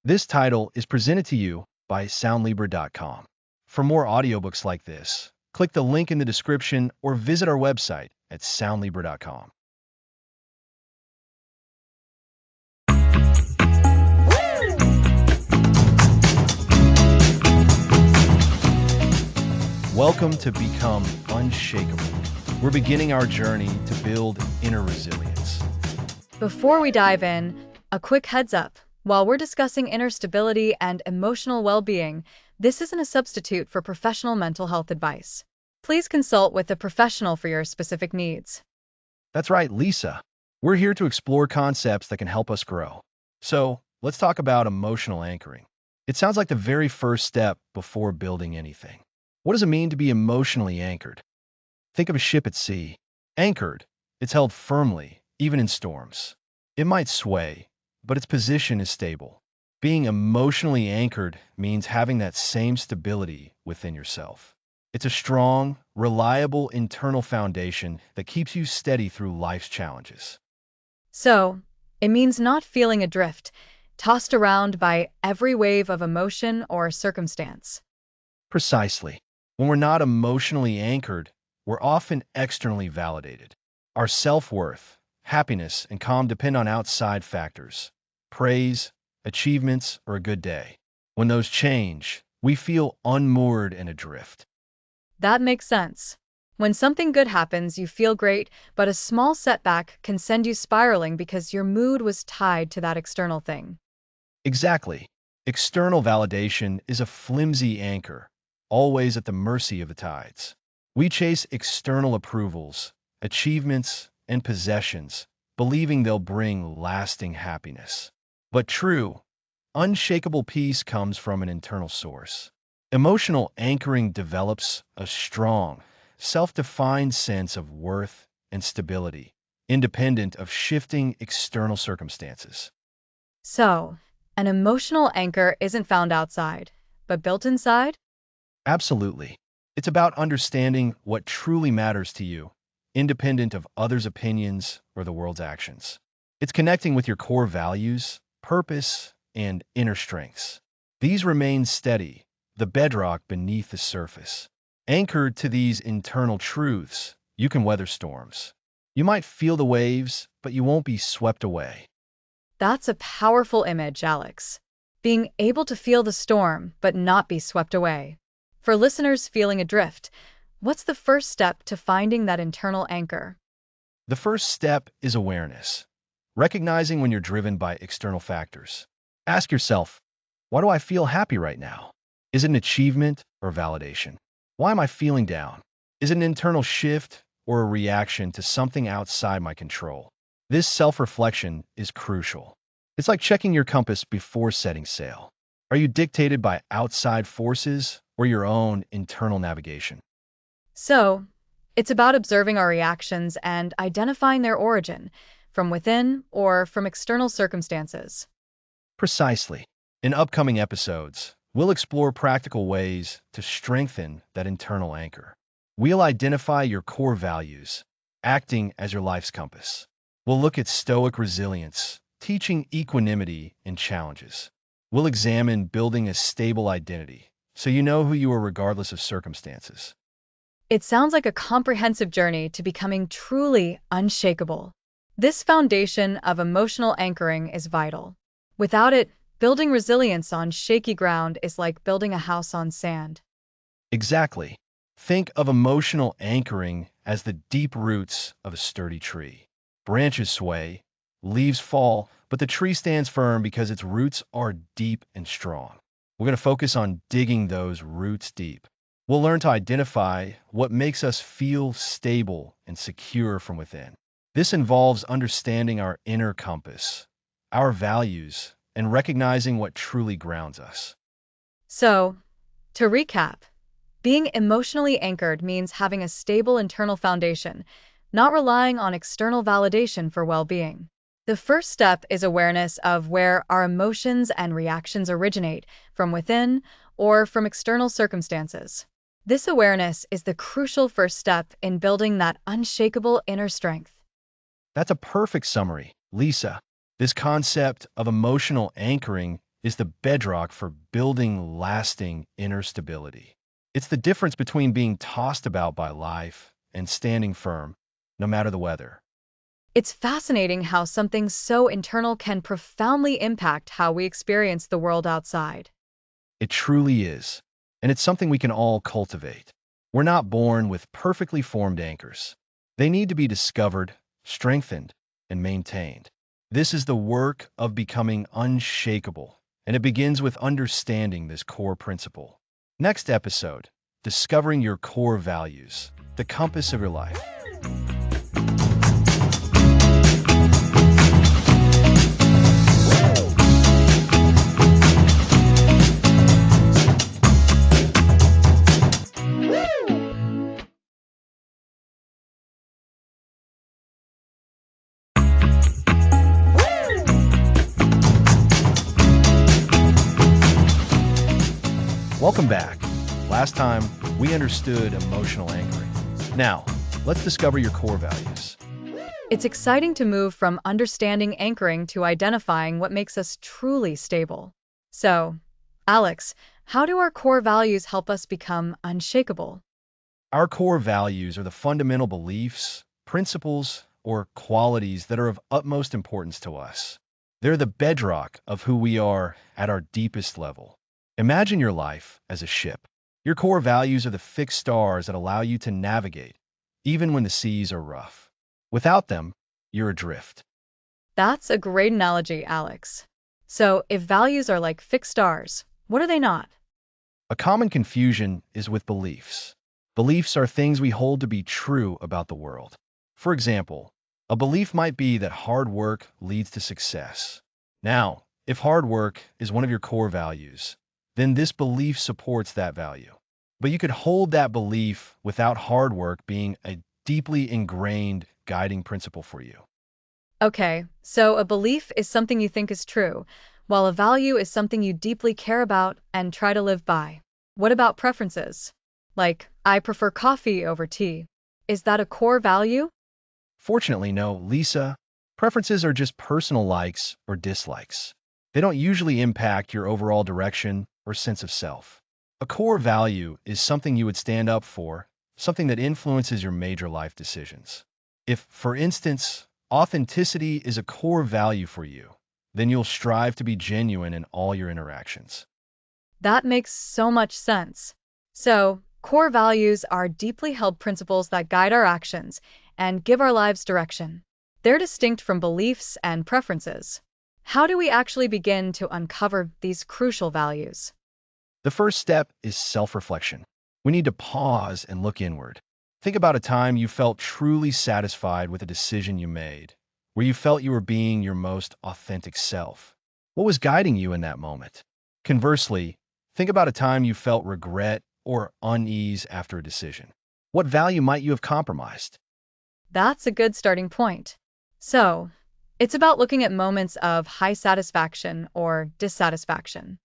This title is presented to you by Soundlibra.com. For more audiobooks like this, click the link in the description or visit our website at Soundlibra.com. Welcome to Become Unshakable. We're beginning our journey to build inner resilience. Before we dive in, a quick heads up. While we're discussing inner stability and emotional well-being, this isn't a substitute for professional mental health advice. Please consult with a professional for your specific needs. That's right, Lisa. We're here to explore concepts that can help us grow. So, let's talk about emotional anchoring. It sounds like the very first step before building anything. What does it mean to be emotionally anchored? Think of a ship at sea. Anchored, it's held firmly, even in storms. It might sway, but its position is stable. Being emotionally anchored means having that same stability within yourself. It's a strong, reliable internal foundation that keeps you steady through life's challenges. So, it means not feeling adrift, tossed around by every wave of emotion or circumstance. Precisely. When we're not emotionally anchored, we're often externally validated. Our self-worth, happiness, and calm depend on outside factors, praise, achievements, or a good day. When those change, we feel unmoored and adrift. That makes sense. When something good happens, you feel great, but a small setback can send you spiraling because your mood was tied to that external thing. Exactly. External validation is a flimsy anchor, always at the mercy of the tides. We chase external approvals, achievements, and possessions, believing they'll bring lasting happiness. But true, unshakable peace comes from an internal source. Emotional anchoring develops a strong, self-defined sense of worth and stability, independent of shifting external circumstances. So, an emotional anchor isn't found outside, but built inside? Absolutely. It's about understanding what truly matters to you, independent of others' opinions or the world's actions. It's connecting with your core values, purpose, and inner strengths. These remain steady, the bedrock beneath the surface. Anchored to these internal truths, you can weather storms. You might feel the waves, but you won't be swept away. That's a powerful image, Alex. Being able to feel the storm, but not be swept away. For listeners feeling adrift, what's the first step to finding that internal anchor? The first step is awareness, recognizing when you're driven by external factors. Ask yourself, why do I feel happy right now? Is it an achievement or validation? Why am I feeling down? Is it an internal shift or a reaction to something outside my control? This self-reflection is crucial. It's like checking your compass before setting sail. Are you dictated by outside forces or your own internal navigation? So, it's about observing our reactions and identifying their origin, from within or from external circumstances. Precisely. In upcoming episodes, we'll explore practical ways to strengthen that internal anchor. We'll identify your core values, acting as your life's compass. We'll look at Stoic resilience, teaching equanimity in challenges. We'll examine building a stable identity, so you know who you are regardless of circumstances. It sounds like a comprehensive journey to becoming truly unshakable. This foundation of emotional anchoring is vital. Without it, building resilience on shaky ground is like building a house on sand. Exactly. Think of emotional anchoring as the deep roots of a sturdy tree. Branches sway, leaves fall, but the tree stands firm because its roots are deep and strong. We're going to focus on digging those roots deep. We'll learn to identify what makes us feel stable and secure from within. This involves understanding our inner compass, our values, and recognizing what truly grounds us. So, to recap, being emotionally anchored means having a stable internal foundation, not relying on external validation for well-being. The first step is awareness of where our emotions and reactions originate, from within or from external circumstances. This awareness is the crucial first step in building that unshakable inner strength. That's a perfect summary, Lisa. This concept of emotional anchoring is the bedrock for building lasting inner stability. It's the difference between being tossed about by life and standing firm, no matter the weather. It's fascinating how something so internal can profoundly impact how we experience the world outside. It truly is. And it's something we can all cultivate. We're not born with perfectly formed anchors. They need to be discovered, strengthened, and maintained. This is the work of becoming unshakable, and it begins with understanding this core principle. Next episode, discovering your core values, the compass of your life. Welcome back. Last time, we understood emotional anchoring. Now, let's discover your core values. It's exciting to move from understanding anchoring to identifying what makes us truly stable. So, Alex, how do our core values help us become unshakable? Our core values are the fundamental beliefs, principles, or qualities that are of utmost importance to us. They're the bedrock of who we are at our deepest level. Imagine your life as a ship. Your core values are the fixed stars that allow you to navigate, even when the seas are rough. Without them, you're adrift. That's a great analogy, Alex. So, if values are like fixed stars, what are they not? A common confusion is with beliefs. Beliefs are things we hold to be true about the world. For example, a belief might be that hard work leads to success. Now, if hard work is one of your core values, then this belief supports that value. But you could hold that belief without hard work being a deeply ingrained guiding principle for you. Okay, so a belief is something you think is true, while a value is something you deeply care about and try to live by. What about preferences? Like, I prefer coffee over tea. Is that a core value? Fortunately, no, Lisa. Preferences are just personal likes or dislikes. They don't usually impact your overall direction or sense of self. A core value is something you would stand up for, something that influences your major life decisions. If, for instance, authenticity is a core value for you, then you'll strive to be genuine in all your interactions. That makes so much sense. So, core values are deeply held principles that guide our actions and give our lives direction. They're distinct from beliefs and preferences. How do we actually begin to uncover these crucial values? The first step is self-reflection. We need to pause and look inward. Think about a time you felt truly satisfied with a decision you made, where you felt you were being your most authentic self. What was guiding you in that moment? Conversely, think about a time you felt regret or unease after a decision. What value might you have compromised? That's a good starting point. So, it's about looking at moments of high satisfaction or dissatisfaction.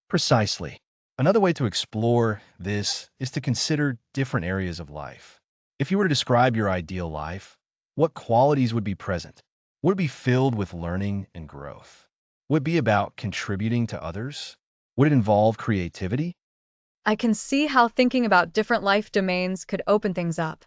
Precisely. Another way to explore this is to consider different areas of life. If you were to describe your ideal life, what qualities would be present? Would it be filled with learning and growth? Would it be about contributing to others? Would it involve creativity? I can see how thinking about different life domains could open things up.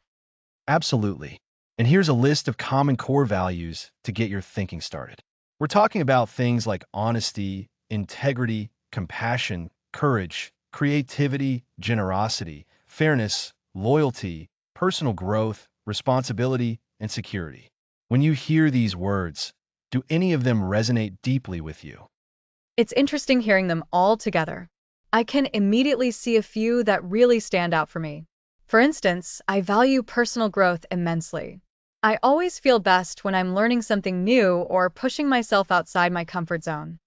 Absolutely. And here's a list of common core values to get your thinking started. We're talking about things like honesty, integrity, compassion, courage, creativity, generosity, fairness, loyalty, personal growth, responsibility, and security. When you hear these words, do any of them resonate deeply with you? It's interesting hearing them all together. I can immediately see a few that really stand out for me. For instance, I value personal growth immensely. I always feel best when I'm learning something new or pushing myself outside my comfort zone.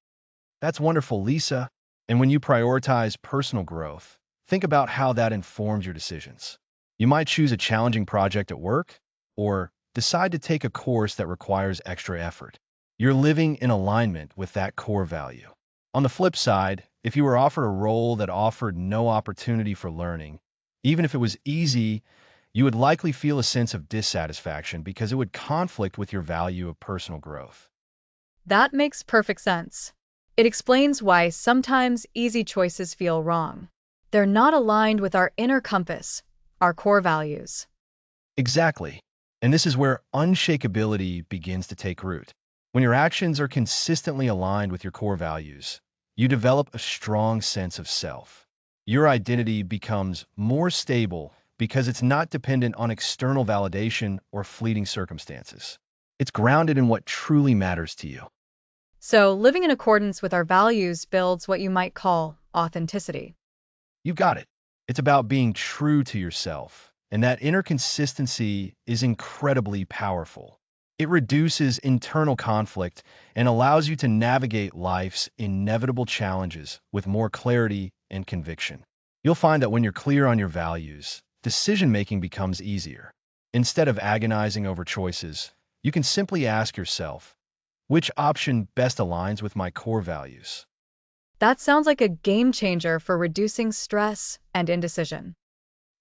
That's wonderful, Lisa. And when you prioritize personal growth, think about how that informs your decisions. You might choose a challenging project at work or decide to take a course that requires extra effort. You're living in alignment with that core value. On the flip side, if you were offered a role that offered no opportunity for learning, even if it was easy, you would likely feel a sense of dissatisfaction because it would conflict with your value of personal growth. That makes perfect sense. It explains why sometimes easy choices feel wrong. They're not aligned with our inner compass, our core values. Exactly. And this is where unshakability begins to take root. When your actions are consistently aligned with your core values, you develop a strong sense of self. Your identity becomes more stable because it's not dependent on external validation or fleeting circumstances. It's grounded in what truly matters to you. So, living in accordance with our values builds what you might call authenticity. You've got it. It's about being true to yourself, and that inner consistency is incredibly powerful. It reduces internal conflict and allows you to navigate life's inevitable challenges with more clarity and conviction. You'll find that when you're clear on your values, decision-making becomes easier. Instead of agonizing over choices, you can simply ask yourself, which option best aligns with my core values? That sounds like a game changer for reducing stress and indecision.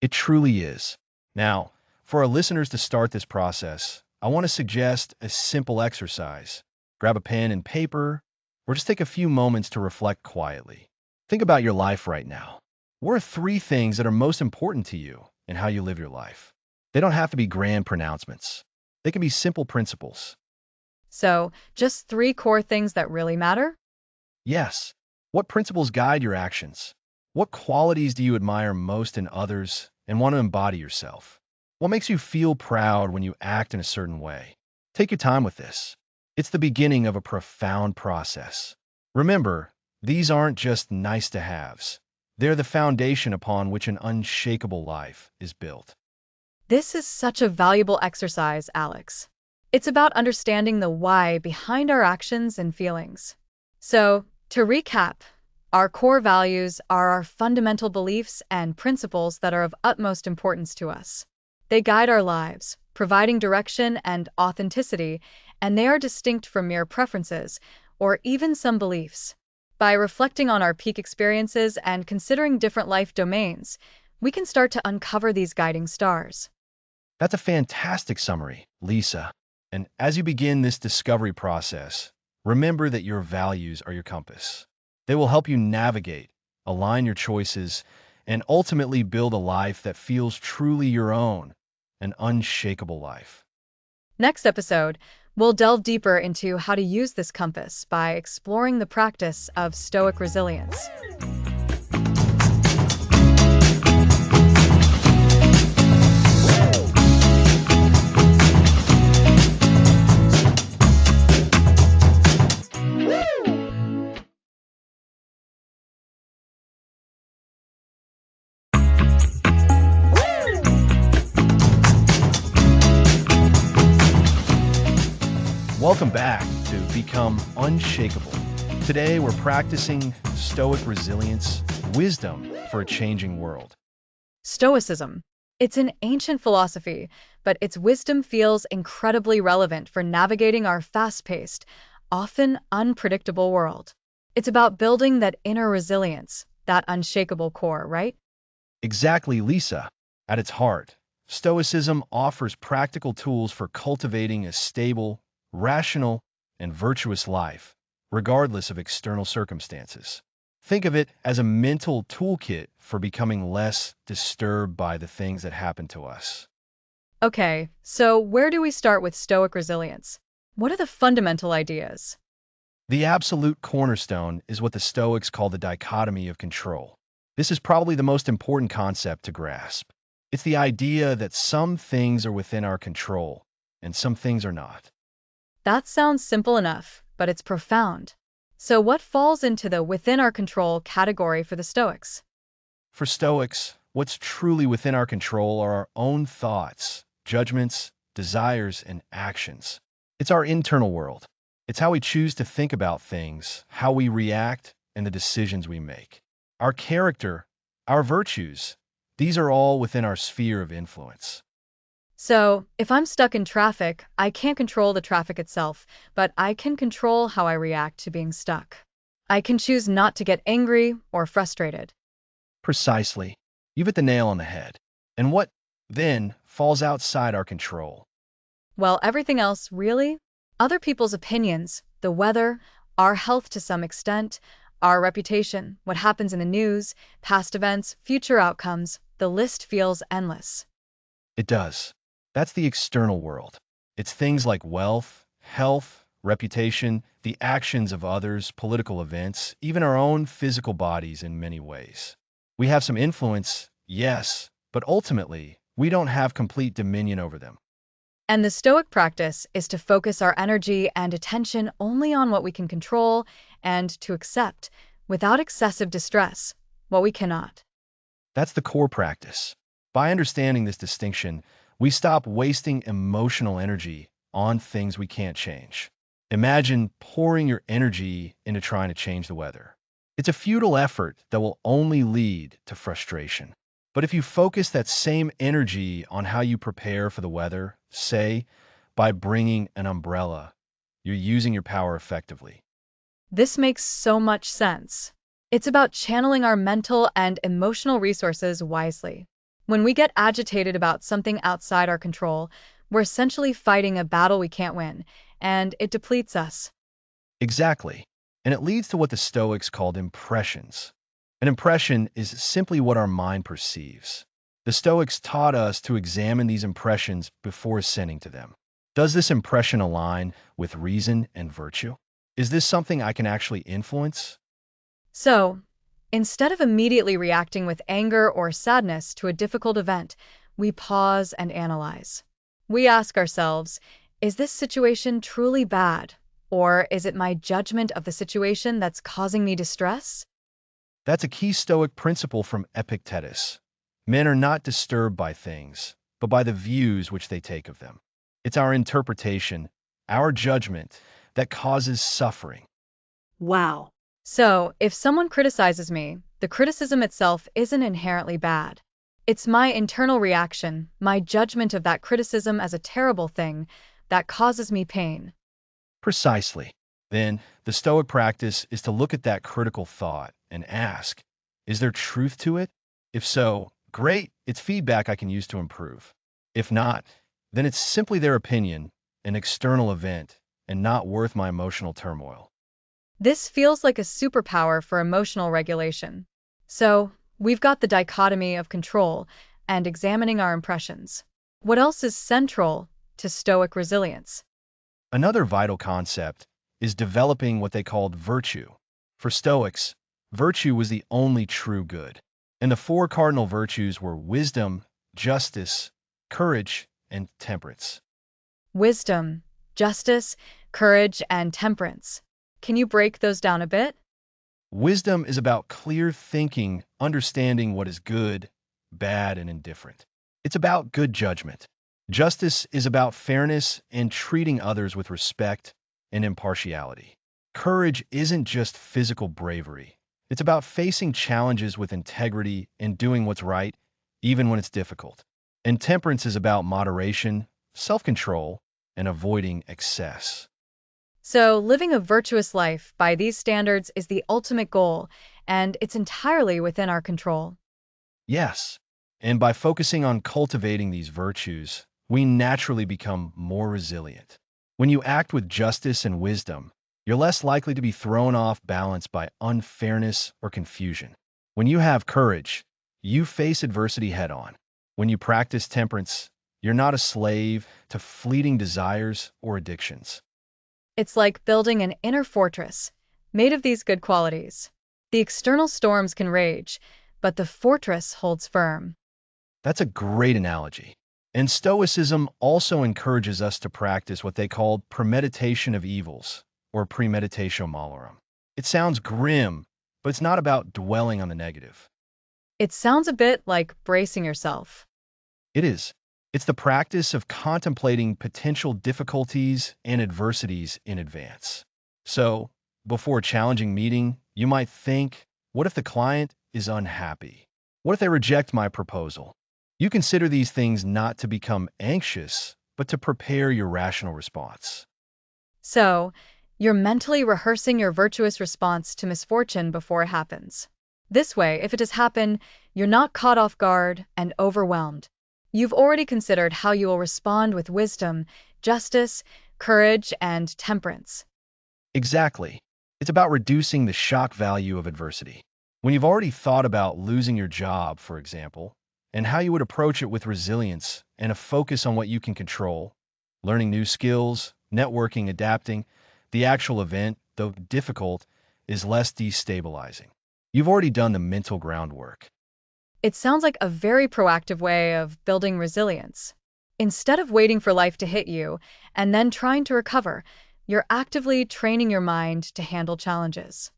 It truly is. Now, for our listeners to start this process, I want to suggest a simple exercise. Grab a pen and paper, or just take a few moments to reflect quietly. Think about your life right now. What are three things that are most important to you and how you live your life? They don't have to be grand pronouncements. They can be simple principles. So, just three core things that really matter? Yes. What principles guide your actions? What qualities do you admire most in others and want to embody yourself? What makes you feel proud when you act in a certain way? Take your time with this. It's the beginning of a profound process. Remember, these aren't just nice to haves. They're the foundation upon which an unshakable life is built. This is such a valuable exercise, Alex. It's about understanding the why behind our actions and feelings. So, to recap, our core values are our fundamental beliefs and principles that are of utmost importance to us. They guide our lives, providing direction and authenticity, and they are distinct from mere preferences or even some beliefs. By reflecting on our peak experiences and considering different life domains, we can start to uncover these guiding stars. That's a fantastic summary, Lisa. And as you begin this discovery process, remember that your values are your compass. They will help you navigate, align your choices, and ultimately build a life that feels truly your own, an unshakable life. Next episode, we'll delve deeper into how to use this compass by exploring the practice of Stoic resilience. Welcome back to Become Unshakable. Today we're practicing Stoic resilience, wisdom for a changing world. Stoicism. It's an ancient philosophy, but its wisdom feels incredibly relevant for navigating our fast-paced, often unpredictable world. It's about building that inner resilience, that unshakable core, right? Exactly, Lisa. At its heart, Stoicism offers practical tools for cultivating a stable, rational, and virtuous life, regardless of external circumstances. Think of it as a mental toolkit for becoming less disturbed by the things that happen to us. Okay, so where do we start with Stoic resilience? What are the fundamental ideas? The absolute cornerstone is what the Stoics call the dichotomy of control. This is probably the most important concept to grasp. It's the idea that some things are within our control and some things are not. That sounds simple enough, but it's profound. So, what falls into the within our control category for the Stoics? For Stoics, what's truly within our control are our own thoughts, judgments, desires, and actions. It's our internal world. It's how we choose to think about things, how we react, and the decisions we make. Our character, our virtues, these are all within our sphere of influence. So, if I'm stuck in traffic, I can't control the traffic itself, but I can control how I react to being stuck. I can choose not to get angry or frustrated. Precisely. You've hit the nail on the head. And what, then, falls outside our control? Well, everything else, really? Other people's opinions, the weather, our health to some extent, our reputation, what happens in the news, past events, future outcomes. The list feels endless. It does. That's the external world. It's things like wealth, health, reputation, the actions of others, political events, even our own physical bodies in many ways. We have some influence, yes, but ultimately, we don't have complete dominion over them. And the Stoic practice is to focus our energy and attention only on what we can control and to accept, without excessive distress, what we cannot. That's the core practice. By understanding this distinction, we stop wasting emotional energy on things we can't change. Imagine pouring your energy into trying to change the weather. It's a futile effort that will only lead to frustration. But if you focus that same energy on how you prepare for the weather, say, by bringing an umbrella, you're using your power effectively. This makes so much sense. It's about channeling our mental and emotional resources wisely. When we get agitated about something outside our control, we're essentially fighting a battle we can't win, and it depletes us. Exactly. And it leads to what the Stoics called impressions. An impression is simply what our mind perceives. The Stoics taught us to examine these impressions before ascending to them. Does this impression align with reason and virtue? Is this something I can actually influence? So, instead of immediately reacting with anger or sadness to a difficult event, we pause and analyze. We ask ourselves, is this situation truly bad? Or is it my judgment of the situation that's causing me distress? That's a key Stoic principle from Epictetus. Men are not disturbed by things, but by the views which they take of them. It's our interpretation, our judgment, that causes suffering. Wow. So, if someone criticizes me, the criticism itself isn't inherently bad. It's my internal reaction, my judgment of that criticism as a terrible thing, that causes me pain. Precisely. Then, the Stoic practice is to look at that critical thought and ask, is there truth to it? If so, great, it's feedback I can use to improve. If not, then it's simply their opinion, an external event, and not worth my emotional turmoil. This feels like a superpower for emotional regulation. So, we've got the dichotomy of control and examining our impressions. What else is central to Stoic resilience? Another vital concept is developing what they called virtue. For Stoics, virtue was the only true good, and the four cardinal virtues were wisdom, justice, courage, and temperance. Wisdom, justice, courage, and temperance. Can you break those down a bit? Wisdom is about clear thinking, understanding what is good, bad, and indifferent. It's about good judgment. Justice is about fairness and treating others with respect and impartiality. Courage isn't just physical bravery. It's about facing challenges with integrity and doing what's right, even when it's difficult. And temperance is about moderation, self-control, and avoiding excess. So, living a virtuous life by these standards is the ultimate goal, and it's entirely within our control. Yes, and by focusing on cultivating these virtues, we naturally become more resilient. When you act with justice and wisdom, you're less likely to be thrown off balance by unfairness or confusion. When you have courage, you face adversity head on. When you practice temperance, you're not a slave to fleeting desires or addictions. It's like building an inner fortress made of these good qualities. The external storms can rage, but the fortress holds firm. That's a great analogy. And Stoicism also encourages us to practice what they call premeditation of evils, or premeditatio malorum. It sounds grim, but it's not about dwelling on the negative. It sounds a bit like bracing yourself. It is. It's the practice of contemplating potential difficulties and adversities in advance. So, before a challenging meeting, you might think, what if the client is unhappy? What if they reject my proposal? You consider these things not to become anxious, but to prepare your rational response. So, you're mentally rehearsing your virtuous response to misfortune before it happens. This way, if it does happen, you're not caught off guard and overwhelmed. You've already considered how you will respond with wisdom, justice, courage, and temperance. Exactly. It's about reducing the shock value of adversity. When you've already thought about losing your job, for example, and how you would approach it with resilience and a focus on what you can control, learning new skills, networking, adapting, the actual event, though difficult, is less destabilizing. You've already done the mental groundwork. It sounds like a very proactive way of building resilience. Instead of waiting for life to hit you and then trying to recover, you're actively training your mind to handle challenges.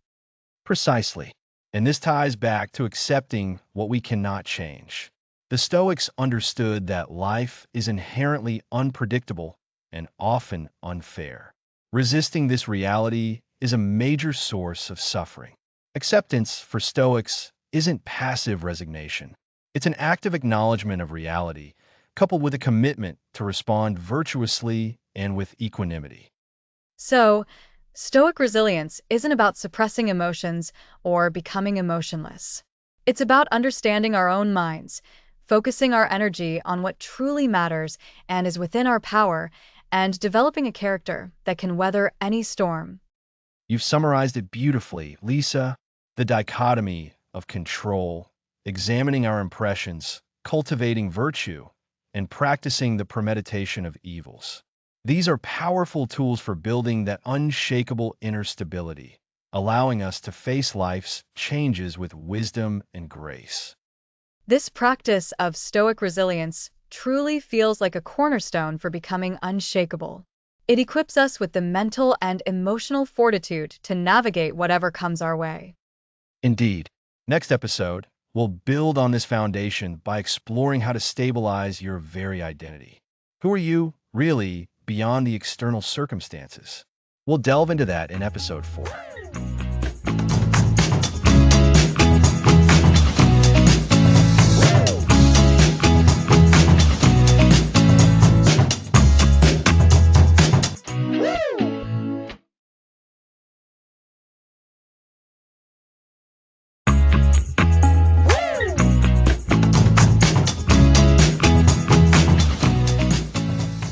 Precisely. And this ties back to accepting what we cannot change. The Stoics understood that life is inherently unpredictable and often unfair. Resisting this reality is a major source of suffering. Acceptance for Stoics isn't passive resignation. It's an active acknowledgement of reality, coupled with a commitment to respond virtuously and with equanimity. So, Stoic resilience isn't about suppressing emotions or becoming emotionless. It's about understanding our own minds, focusing our energy on what truly matters and is within our power, and developing a character that can weather any storm. You've summarized it beautifully, Lisa. The dichotomy of control, examining our impressions, cultivating virtue, and practicing the premeditation of evils. These are powerful tools for building that unshakable inner stability, allowing us to face life's changes with wisdom and grace. This practice of Stoic resilience truly feels like a cornerstone for becoming unshakable. It equips us with the mental and emotional fortitude to navigate whatever comes our way. Indeed, next episode, we'll build on this foundation by exploring how to stabilize your very identity. Who are you, really, beyond the external circumstances? We'll delve into that in episode 4.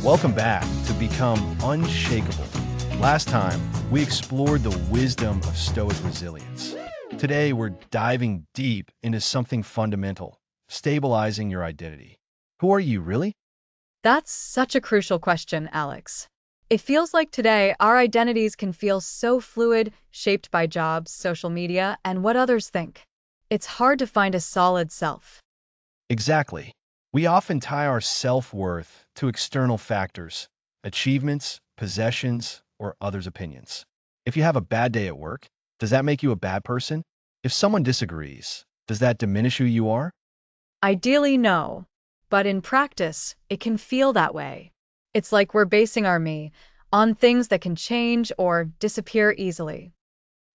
Welcome back to Become Unshakable. Last time, we explored the wisdom of Stoic resilience. Today, we're diving deep into something fundamental, stabilizing your identity. Who are you, really? That's such a crucial question, Alex. It feels like today our identities can feel so fluid, shaped by jobs, social media, and what others think. It's hard to find a solid self. Exactly. We often tie our self-worth to external factors, achievements, possessions, or others' opinions. If you have a bad day at work, does that make you a bad person? If someone disagrees, does that diminish who you are? Ideally, no. But in practice, it can feel that way. It's like we're basing our me on things that can change or disappear easily.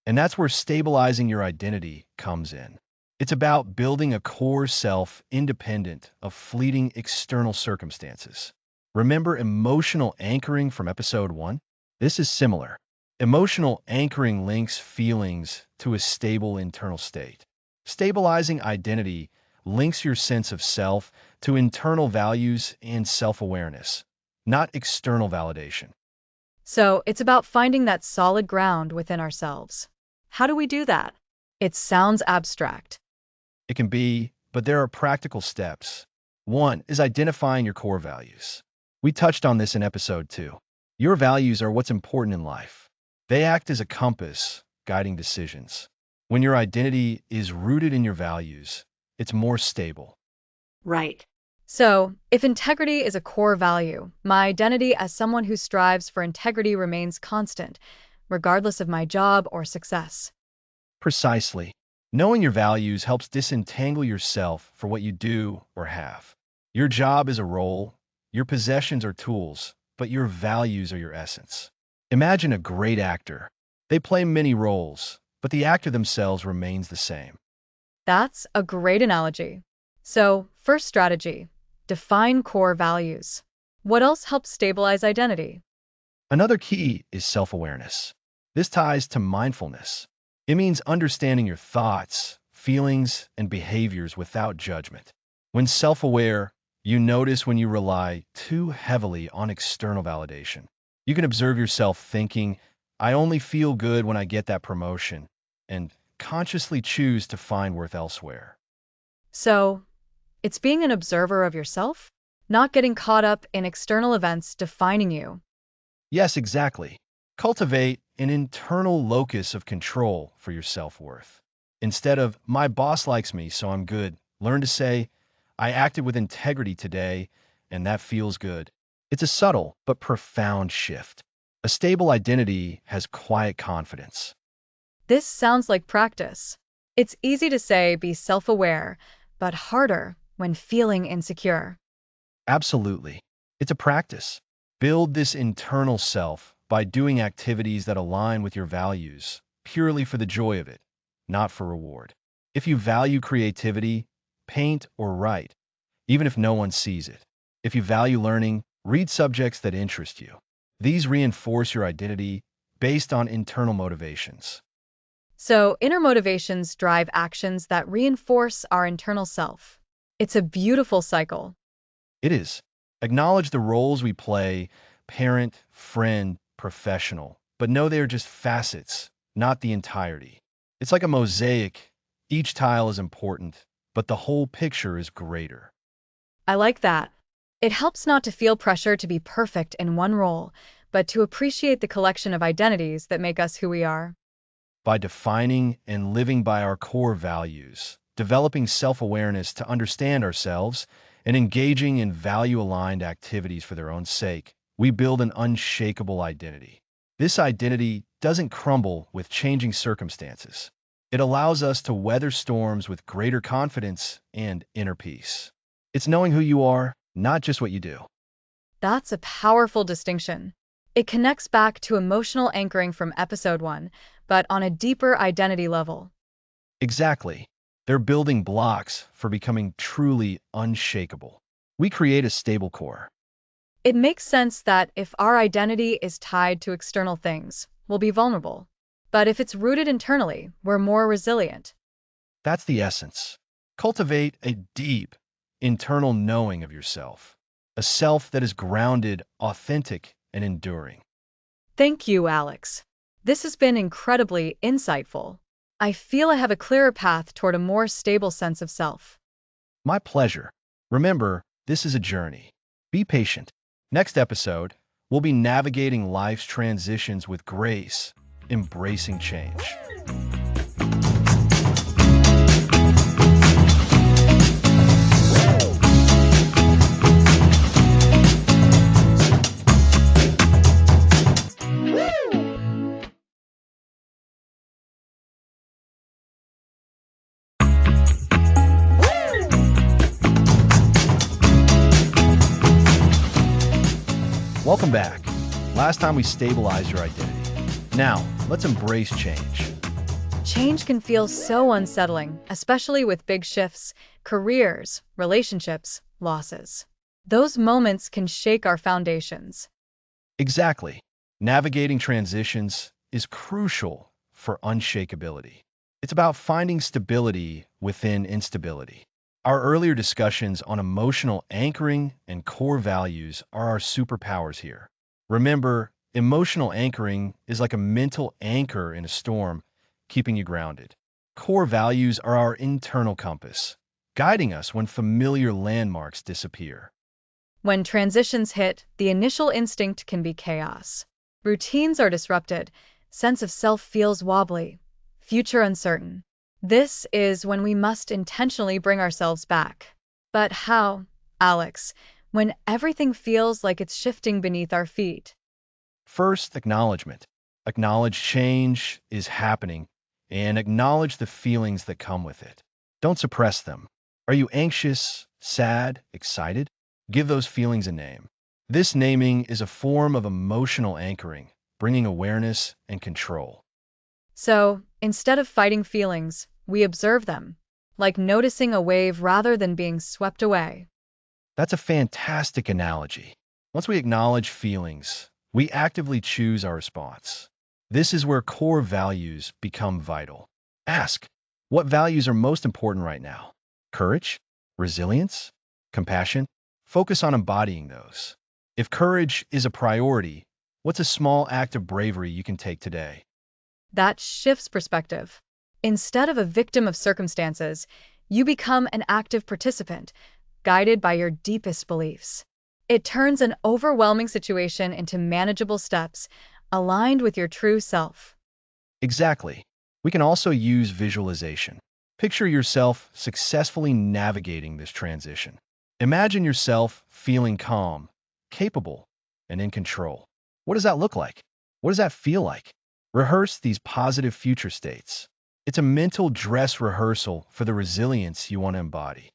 And that's where stabilizing your identity comes in. It's about building a core self independent of fleeting external circumstances. Remember emotional anchoring from episode 1? This is similar. Emotional anchoring links feelings to a stable internal state. Stabilizing identity links your sense of self to internal values and self-awareness, not external validation. So it's about finding that solid ground within ourselves. How do we do that? It sounds abstract. It can be, but there are practical steps. One is identifying your core values. We touched on this in episode 2. Your values are what's important in life. They act as a compass, guiding decisions. When your identity is rooted in your values, it's more stable. Right. So, if integrity is a core value, my identity as someone who strives for integrity remains constant, regardless of my job or success. Precisely. Knowing your values helps disentangle yourself for what you do or have. Your job is a role, your possessions are tools, but your values are your essence. Imagine a great actor. They play many roles, but the actor themselves remains the same. That's a great analogy. So, first strategy, define core values. What else helps stabilize identity? Another key is self-awareness. This ties to mindfulness. It means understanding your thoughts, feelings, and behaviors without judgment. When self-aware, you notice when you rely too heavily on external validation. You can observe yourself thinking, I only feel good when I get that promotion, and consciously choose to find worth elsewhere. So, it's being an observer of yourself, not getting caught up in external events defining you. Yes, exactly. Cultivate an internal locus of control for your self-worth. Instead of, my boss likes me, so I'm good, learn to say, I acted with integrity today, and that feels good. It's a subtle but profound shift. A stable identity has quiet confidence. This sounds like practice. It's easy to say be self aware, but harder when feeling insecure. Absolutely. It's a practice. Build this internal self by doing activities that align with your values, purely for the joy of it, not for reward. If you value creativity, paint or write, even if no one sees it. If you value learning, read subjects that interest you. These reinforce your identity based on internal motivations. So, inner motivations drive actions that reinforce our internal self. It's a beautiful cycle. It is. Acknowledge the roles we play, parent, friend, professional, but know they are just facets, not the entirety. It's like a mosaic. Each tile is important, but the whole picture is greater. I like that. It helps not to feel pressure to be perfect in one role, but to appreciate the collection of identities that make us who we are. By defining and living by our core values, developing self-awareness to understand ourselves, and engaging in value-aligned activities for their own sake, we build an unshakable identity. This identity doesn't crumble with changing circumstances. It allows us to weather storms with greater confidence and inner peace. It's knowing who you are, not just what you do. That's a powerful distinction. It connects back to emotional anchoring from episode 1, but on a deeper identity level. Exactly. They're building blocks for becoming truly unshakable. We create a stable core. It makes sense that if our identity is tied to external things, we'll be vulnerable. But if it's rooted internally, we're more resilient. That's the essence. Cultivate a deep, internal knowing of yourself, a self that is grounded, authentic, and enduring. Thank you, Alex. This has been incredibly insightful. I feel I have a clearer path toward a more stable sense of self. My pleasure. Remember, this is a journey. Be patient. Next episode, we'll be navigating life's transitions with grace, embracing change. Welcome back. Last time we stabilized your identity. Now, let's embrace change. Change can feel so unsettling, especially with big shifts, careers, relationships, losses. Those moments can shake our foundations. Exactly. Navigating transitions is crucial for unshakability. It's about finding stability within instability. Our earlier discussions on emotional anchoring and core values are our superpowers here. Remember, emotional anchoring is like a mental anchor in a storm, keeping you grounded. Core values are our internal compass, guiding us when familiar landmarks disappear. When transitions hit, the initial instinct can be chaos. Routines are disrupted, sense of self feels wobbly, future uncertain. This is when we must intentionally bring ourselves back. But how, Alex, when everything feels like it's shifting beneath our feet? First, acknowledgement. Acknowledge change is happening and acknowledge the feelings that come with it. Don't suppress them. Are you anxious, sad, excited? Give those feelings a name. This naming is a form of emotional anchoring, bringing awareness and control. So, instead of fighting feelings, we observe them, like noticing a wave rather than being swept away. That's a fantastic analogy. Once we acknowledge feelings, we actively choose our response. This is where core values become vital. Ask, what values are most important right now? Courage? Resilience? Compassion? Focus on embodying those. If courage is a priority, What's a small act of bravery you can take today? That shifts perspective. Instead of a victim of circumstances, you become an active participant, guided by your deepest beliefs. It turns an overwhelming situation into manageable steps, aligned with your true self. Exactly. We can also use visualization. Picture yourself successfully navigating this transition. Imagine yourself feeling calm, capable, and in control. What does that look like? What does that feel like? Rehearse these positive future states. It's a mental dress rehearsal for the resilience you want to embody.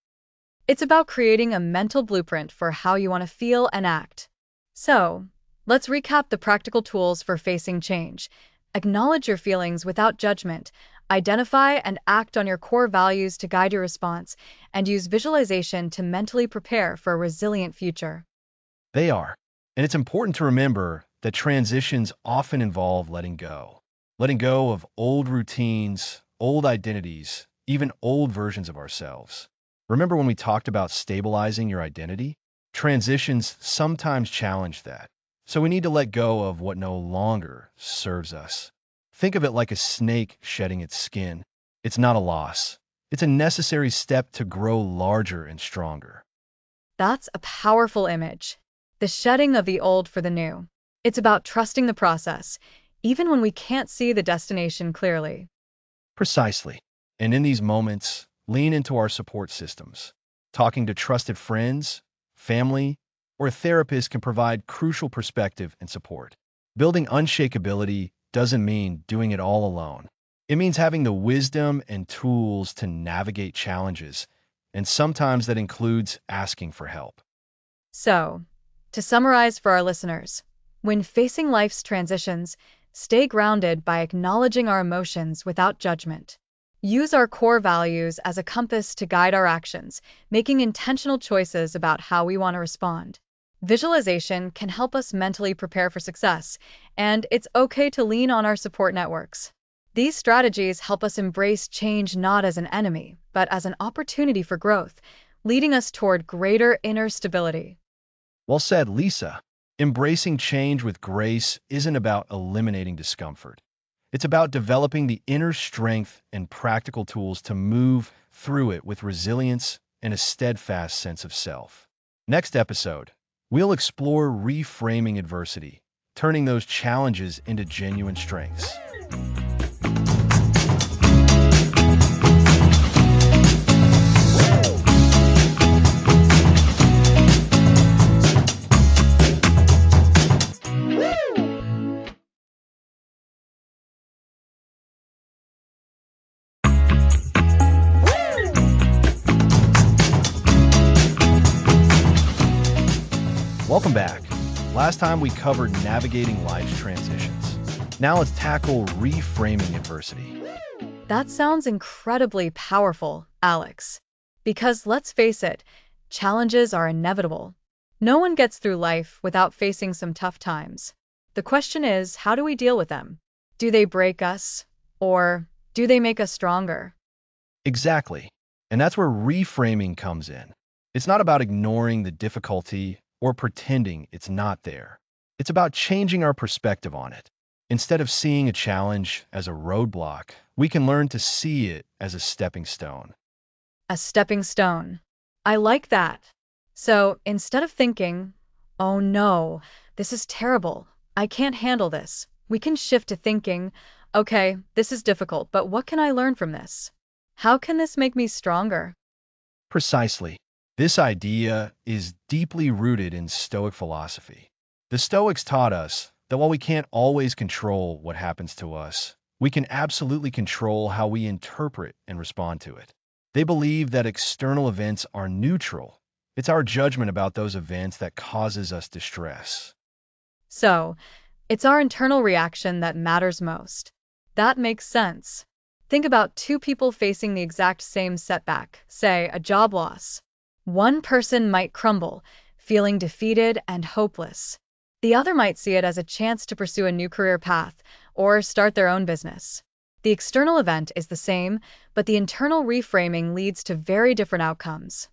It's about creating a mental blueprint for how you want to feel and act. So, let's recap the practical tools for facing change. Acknowledge your feelings without judgment, identify and act on your core values to guide your response, and use visualization to mentally prepare for a resilient future. They are. And it's important to remember that transitions often involve letting go. Letting go of old routines, old identities, even old versions of ourselves. Remember when we talked about stabilizing your identity? Transitions sometimes challenge that. So we need to let go of what no longer serves us. Think of it like a snake shedding its skin. It's not a loss. It's a necessary step to grow larger and stronger. That's a powerful image. The shedding of the old for the new. It's about trusting the process, even when we can't see the destination clearly. Precisely. And in these moments, lean into our support systems. Talking to trusted friends, family, or a therapist can provide crucial perspective and support. Building unshakability doesn't mean doing it all alone. It means having the wisdom and tools to navigate challenges, and sometimes that includes asking for help. So, to summarize for our listeners, when facing life's transitions, stay grounded by acknowledging our emotions without judgment. Use our core values as a compass to guide our actions, making intentional choices about how we want to respond. Visualization can help us mentally prepare for success, and it's okay to lean on our support networks. These strategies help us embrace change not as an enemy, but as an opportunity for growth, leading us toward greater inner stability. Well said, Lisa. Embracing change with grace isn't about eliminating discomfort. It's about developing the inner strength and practical tools to move through it with resilience and a steadfast sense of self. Next episode, we'll explore reframing adversity, turning those challenges into genuine strengths. Welcome back. Last time we covered navigating life's transitions. Now let's tackle reframing adversity. That sounds incredibly powerful, Alex. Because let's face it, challenges are inevitable. No one gets through life without facing some tough times. The question is, how do we deal with them? Do they break us? Or do they make us stronger? Exactly. And that's where reframing comes in. It's not about ignoring the difficulty or pretending it's not there. It's about changing our perspective on it. Instead of seeing a challenge as a roadblock, we can learn to see it as a stepping stone. A stepping stone. I like that. So instead of thinking, oh no, this is terrible, I can't handle this, we can shift to thinking, okay, this is difficult, but what can I learn from this? How can this make me stronger? Precisely. This idea is deeply rooted in Stoic philosophy. The Stoics taught us that while we can't always control what happens to us, we can absolutely control how we interpret and respond to it. They believe that external events are neutral. It's our judgment about those events that causes us distress. So, it's our internal reaction that matters most. That makes sense. Think about two people facing the exact same setback, say a job loss. One person might crumble, feeling defeated and hopeless. The other might see it as a chance to pursue a new career path or start their own business. The external event is the same, but the internal reframing leads to very different outcomes.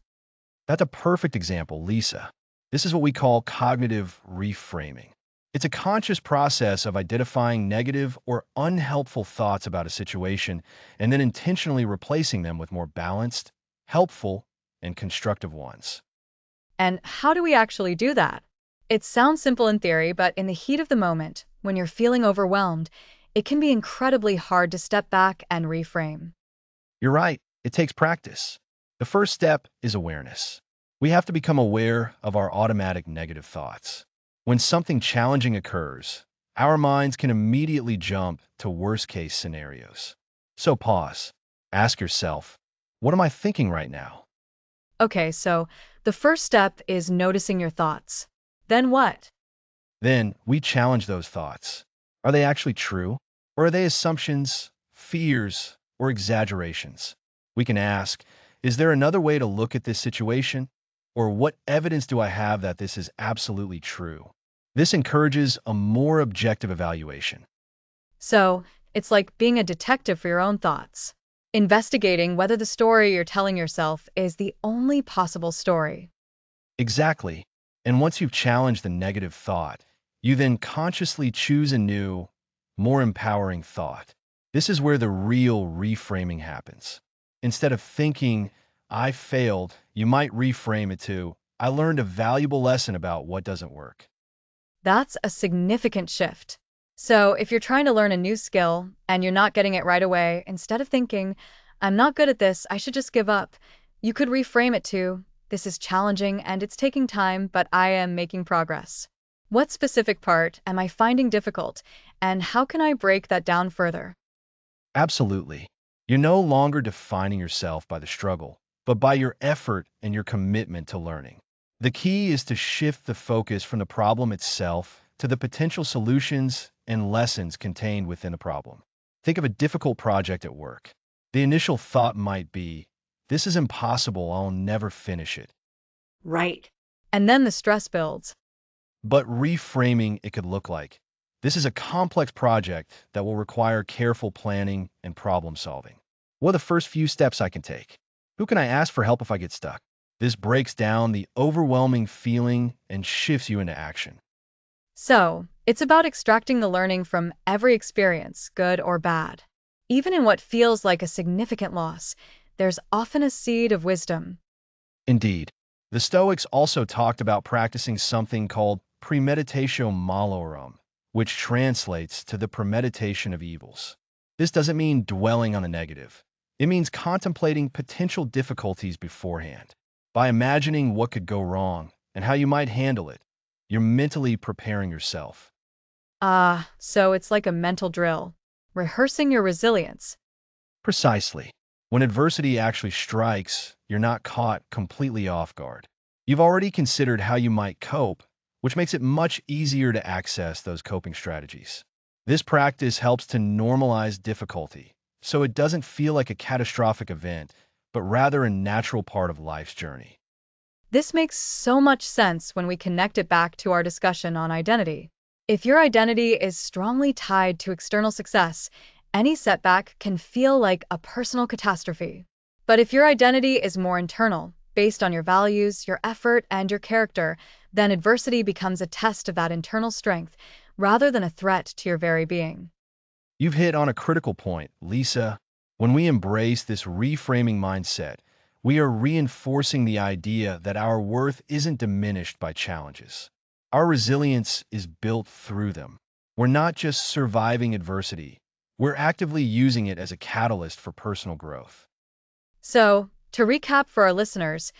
That's a perfect example, Lisa. This is what we call cognitive reframing. It's a conscious process of identifying negative or unhelpful thoughts about a situation and then intentionally replacing them with more balanced, helpful, and constructive ones. And how do we actually do that? It sounds simple in theory, but in the heat of the moment, when you're feeling overwhelmed, it can be incredibly hard to step back and reframe. You're right, it takes practice. The first step is awareness. We have to become aware of our automatic negative thoughts. When something challenging occurs, our minds can immediately jump to worst case scenarios. So pause. Ask yourself, what am I thinking right now? Okay, so the first step is noticing your thoughts. Then what? Then we challenge those thoughts. Are they actually true? Or are they assumptions, fears, or exaggerations? We can ask, is there another way to look at this situation? Or what evidence do I have that this is absolutely true? This encourages a more objective evaluation. So, it's like being a detective for your own thoughts, investigating whether the story you're telling yourself is the only possible story. Exactly. And once you've challenged the negative thought, you then consciously choose a new, more empowering thought. This is where the real reframing happens. Instead of thinking, I failed, you might reframe it to, I learned a valuable lesson about what doesn't work. That's a significant shift. So, if you're trying to learn a new skill and you're not getting it right away, instead of thinking, I'm not good at this, I should just give up, you could reframe it to, this is challenging and it's taking time, but I am making progress. What specific part am I finding difficult, and how can I break that down further? Absolutely. You're no longer defining yourself by the struggle, but by your effort and your commitment to learning. The key is to shift the focus from the problem itself to the potential solutions and lessons contained within the problem. Think of a difficult project at work. The initial thought might be, this is impossible, I'll never finish it. Right. And then the stress builds. But reframing it could look like, this is a complex project that will require careful planning and problem solving. What are the first few steps I can take? Who can I ask for help if I get stuck? This breaks down the overwhelming feeling and shifts you into action. So, it's about extracting the learning from every experience, good or bad. Even in what feels like a significant loss, there's often a seed of wisdom. Indeed, the Stoics also talked about practicing something called premeditatio malorum, which translates to the premeditation of evils. This doesn't mean dwelling on the negative. It means contemplating potential difficulties beforehand. By imagining what could go wrong and how you might handle it, you're mentally preparing yourself. Ah, so it's like a mental drill, rehearsing your resilience. Precisely. When adversity actually strikes, you're not caught completely off guard. You've already considered how you might cope, which makes it much easier to access those coping strategies. This practice helps to normalize difficulty, so it doesn't feel like a catastrophic event, but rather a natural part of life's journey. This makes so much sense when we connect it back to our discussion on identity. If your identity is strongly tied to external success, any setback can feel like a personal catastrophe. But if your identity is more internal, based on your values, your effort, and your character, then adversity becomes a test of that internal strength rather than a threat to your very being. You've hit on a critical point, Lisa. When we embrace this reframing mindset, we are reinforcing the idea that our worth isn't diminished by challenges. Our resilience is built through them. We're not just surviving adversity, we're actively using it as a catalyst for personal growth. So, to recap for our listeners,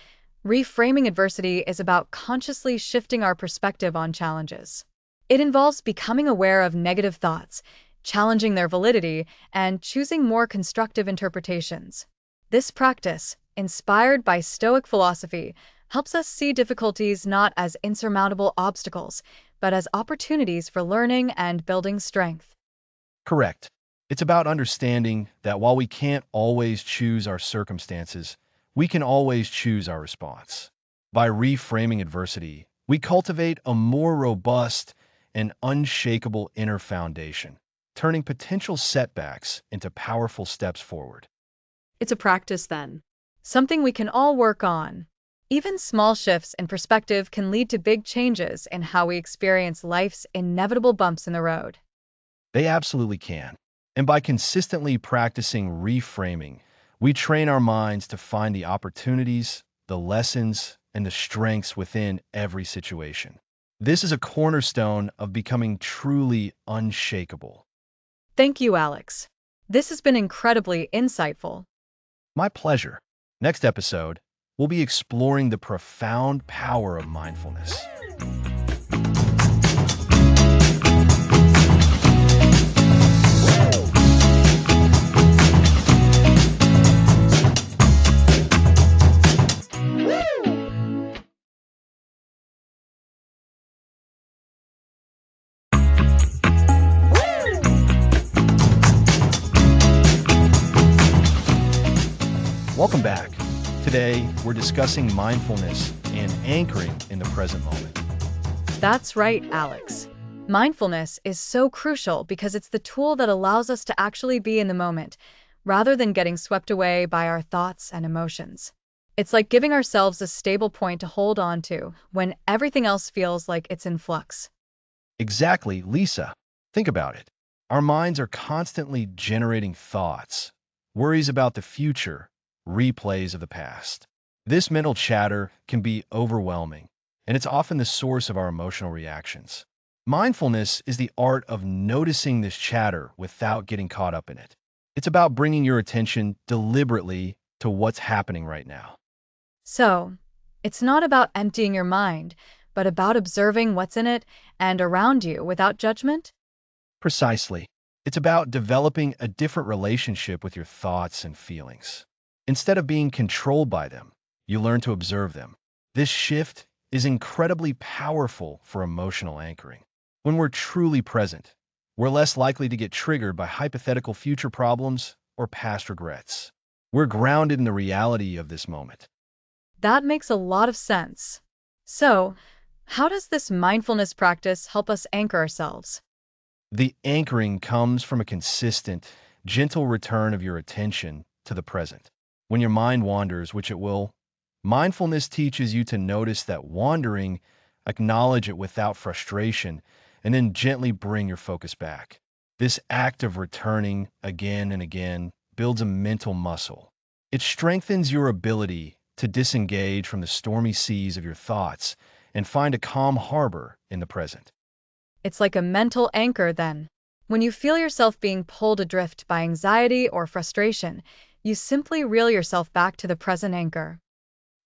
reframing adversity is about consciously shifting our perspective on challenges. It involves becoming aware of negative thoughts, challenging their validity, and choosing more constructive interpretations. This practice, inspired by Stoic philosophy, helps us see difficulties not as insurmountable obstacles, but as opportunities for learning and building strength. Correct. It's about understanding that while we can't always choose our circumstances, we can always choose our response. By reframing adversity, we cultivate a more robust and unshakable inner foundation, turning potential setbacks into powerful steps forward. It's a practice then, something we can all work on, Even small shifts in perspective can lead to big changes in how we experience life's inevitable bumps in the road. They absolutely can. And by consistently practicing reframing, we train our minds to find the opportunities, the lessons, and the strengths within every situation. This is a cornerstone of becoming truly unshakable. Thank you, Alex. This has been incredibly insightful. My pleasure. Next episode, we'll be exploring the profound power of mindfulness. Welcome back. Today, we're discussing mindfulness and anchoring in the present moment. That's right, Alex. Mindfulness is so crucial because it's the tool that allows us to actually be in the moment, rather than getting swept away by our thoughts and emotions. It's like giving ourselves a stable point to hold on to when everything else feels like it's in flux. Exactly, Lisa. Think about it. Our minds are constantly generating thoughts, worries about the future, replays of the past. This mental chatter can be overwhelming, and it's often the source of our emotional reactions. Mindfulness is the art of noticing this chatter without getting caught up in it. It's about bringing your attention deliberately to what's happening right now. So, it's not about emptying your mind, but about observing what's in it and around you without judgment? Precisely. It's about developing a different relationship with your thoughts and feelings. Instead of being controlled by them, you learn to observe them. This shift is incredibly powerful for emotional anchoring. When we're truly present, we're less likely to get triggered by hypothetical future problems or past regrets. We're grounded in the reality of this moment. That makes a lot of sense. So, how does this mindfulness practice help us anchor ourselves? The anchoring comes from a consistent, gentle return of your attention to the present. When your mind wanders, which it will, mindfulness teaches you to notice that wandering, acknowledge it without frustration, and then gently bring your focus back. This act of returning again and again builds a mental muscle. It strengthens your ability to disengage from the stormy seas of your thoughts and find a calm harbor in the present. It's like a mental anchor, then. When you feel yourself being pulled adrift by anxiety or frustration, you simply reel yourself back to the present anchor.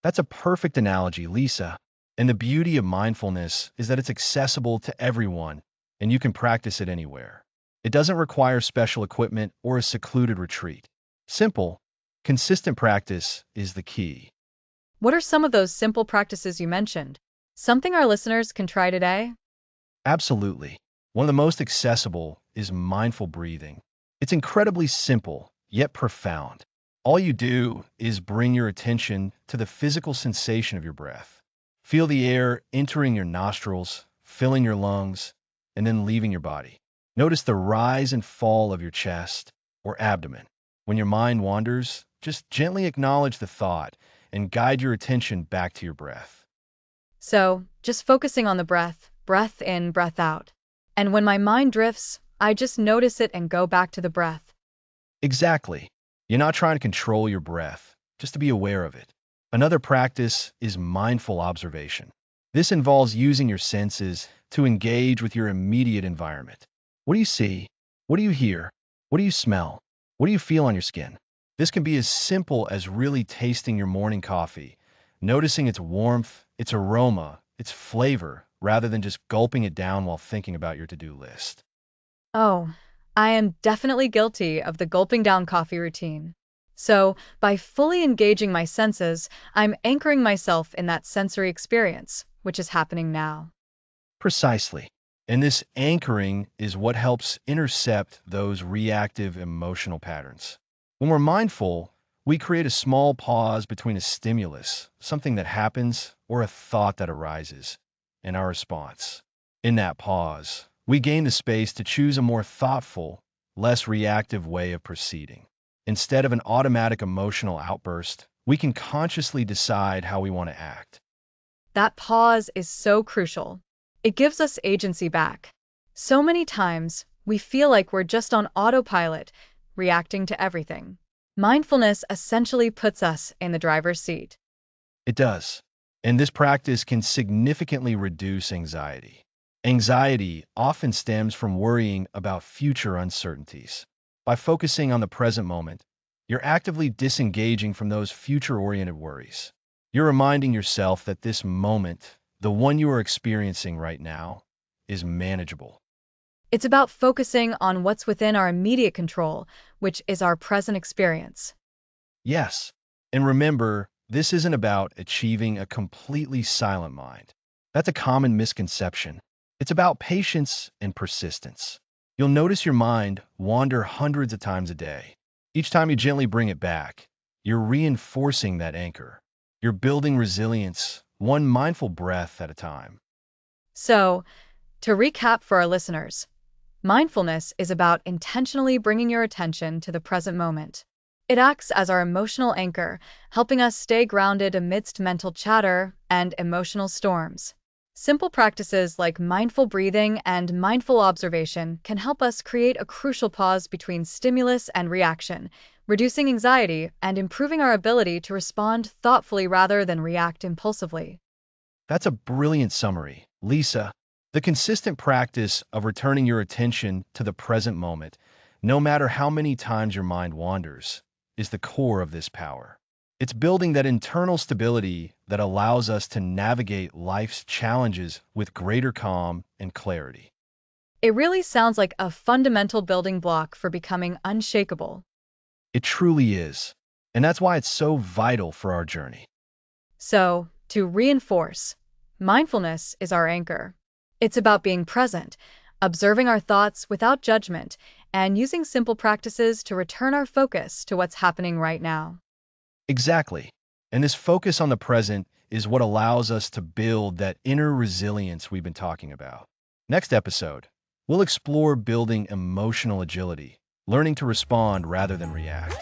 That's a perfect analogy, Lisa. And the beauty of mindfulness is that it's accessible to everyone, and you can practice it anywhere. It doesn't require special equipment or a secluded retreat. Simple, consistent practice is the key. What are some of those simple practices you mentioned? Something our listeners can try today? Absolutely. One of the most accessible is mindful breathing. It's incredibly simple, yet profound. All you do is bring your attention to the physical sensation of your breath. Feel the air entering your nostrils, filling your lungs, and then leaving your body. Notice the rise and fall of your chest or abdomen. When your mind wanders, just gently acknowledge the thought and guide your attention back to your breath. So, just focusing on the breath in, breath out. And when my mind drifts, I just notice it and go back to the breath. Exactly. You're not trying to control your breath, just to be aware of it. Another practice is mindful observation. This involves using your senses to engage with your immediate environment. What do you see? What do you hear? What do you smell? What do you feel on your skin? This can be as simple as really tasting your morning coffee, noticing its warmth, its aroma, its flavor, rather than just gulping it down while thinking about your to-do list. Oh, I am definitely guilty of the gulping down coffee routine. So, by fully engaging my senses, I'm anchoring myself in that sensory experience, which is happening now. Precisely. And this anchoring is what helps intercept those reactive emotional patterns. When we're mindful, we create a small pause between a stimulus, something that happens, or a thought that arises, and our response. In that pause, we gain the space to choose a more thoughtful, less reactive way of proceeding. Instead of an automatic emotional outburst, we can consciously decide how we want to act. That pause is so crucial. It gives us agency back. So many times, we feel like we're just on autopilot, reacting to everything. Mindfulness essentially puts us in the driver's seat. It does. And this practice can significantly reduce anxiety. Anxiety often stems from worrying about future uncertainties. By focusing on the present moment, you're actively disengaging from those future-oriented worries. You're reminding yourself that this moment, the one you are experiencing right now, is manageable. It's about focusing on what's within our immediate control, which is our present experience. Yes. And remember, this isn't about achieving a completely silent mind. That's a common misconception. It's about patience and persistence. You'll notice your mind wander hundreds of times a day. Each time you gently bring it back, you're reinforcing that anchor. You're building resilience, one mindful breath at a time. So, to recap for our listeners, mindfulness is about intentionally bringing your attention to the present moment. It acts as our emotional anchor, helping us stay grounded amidst mental chatter and emotional storms. Simple practices like mindful breathing and mindful observation can help us create a crucial pause between stimulus and reaction, reducing anxiety and improving our ability to respond thoughtfully rather than react impulsively. That's a brilliant summary, Lisa. The consistent practice of returning your attention to the present moment, no matter how many times your mind wanders, is the core of this power. It's building that internal stability that allows us to navigate life's challenges with greater calm and clarity. It really sounds like a fundamental building block for becoming unshakable. It truly is. And that's why it's so vital for our journey. So, to reinforce, mindfulness is our anchor. It's about being present, observing our thoughts without judgment, and using simple practices to return our focus to what's happening right now. Exactly. And this focus on the present is what allows us to build that inner resilience we've been talking about. Next episode, we'll explore building emotional agility, learning to respond rather than react.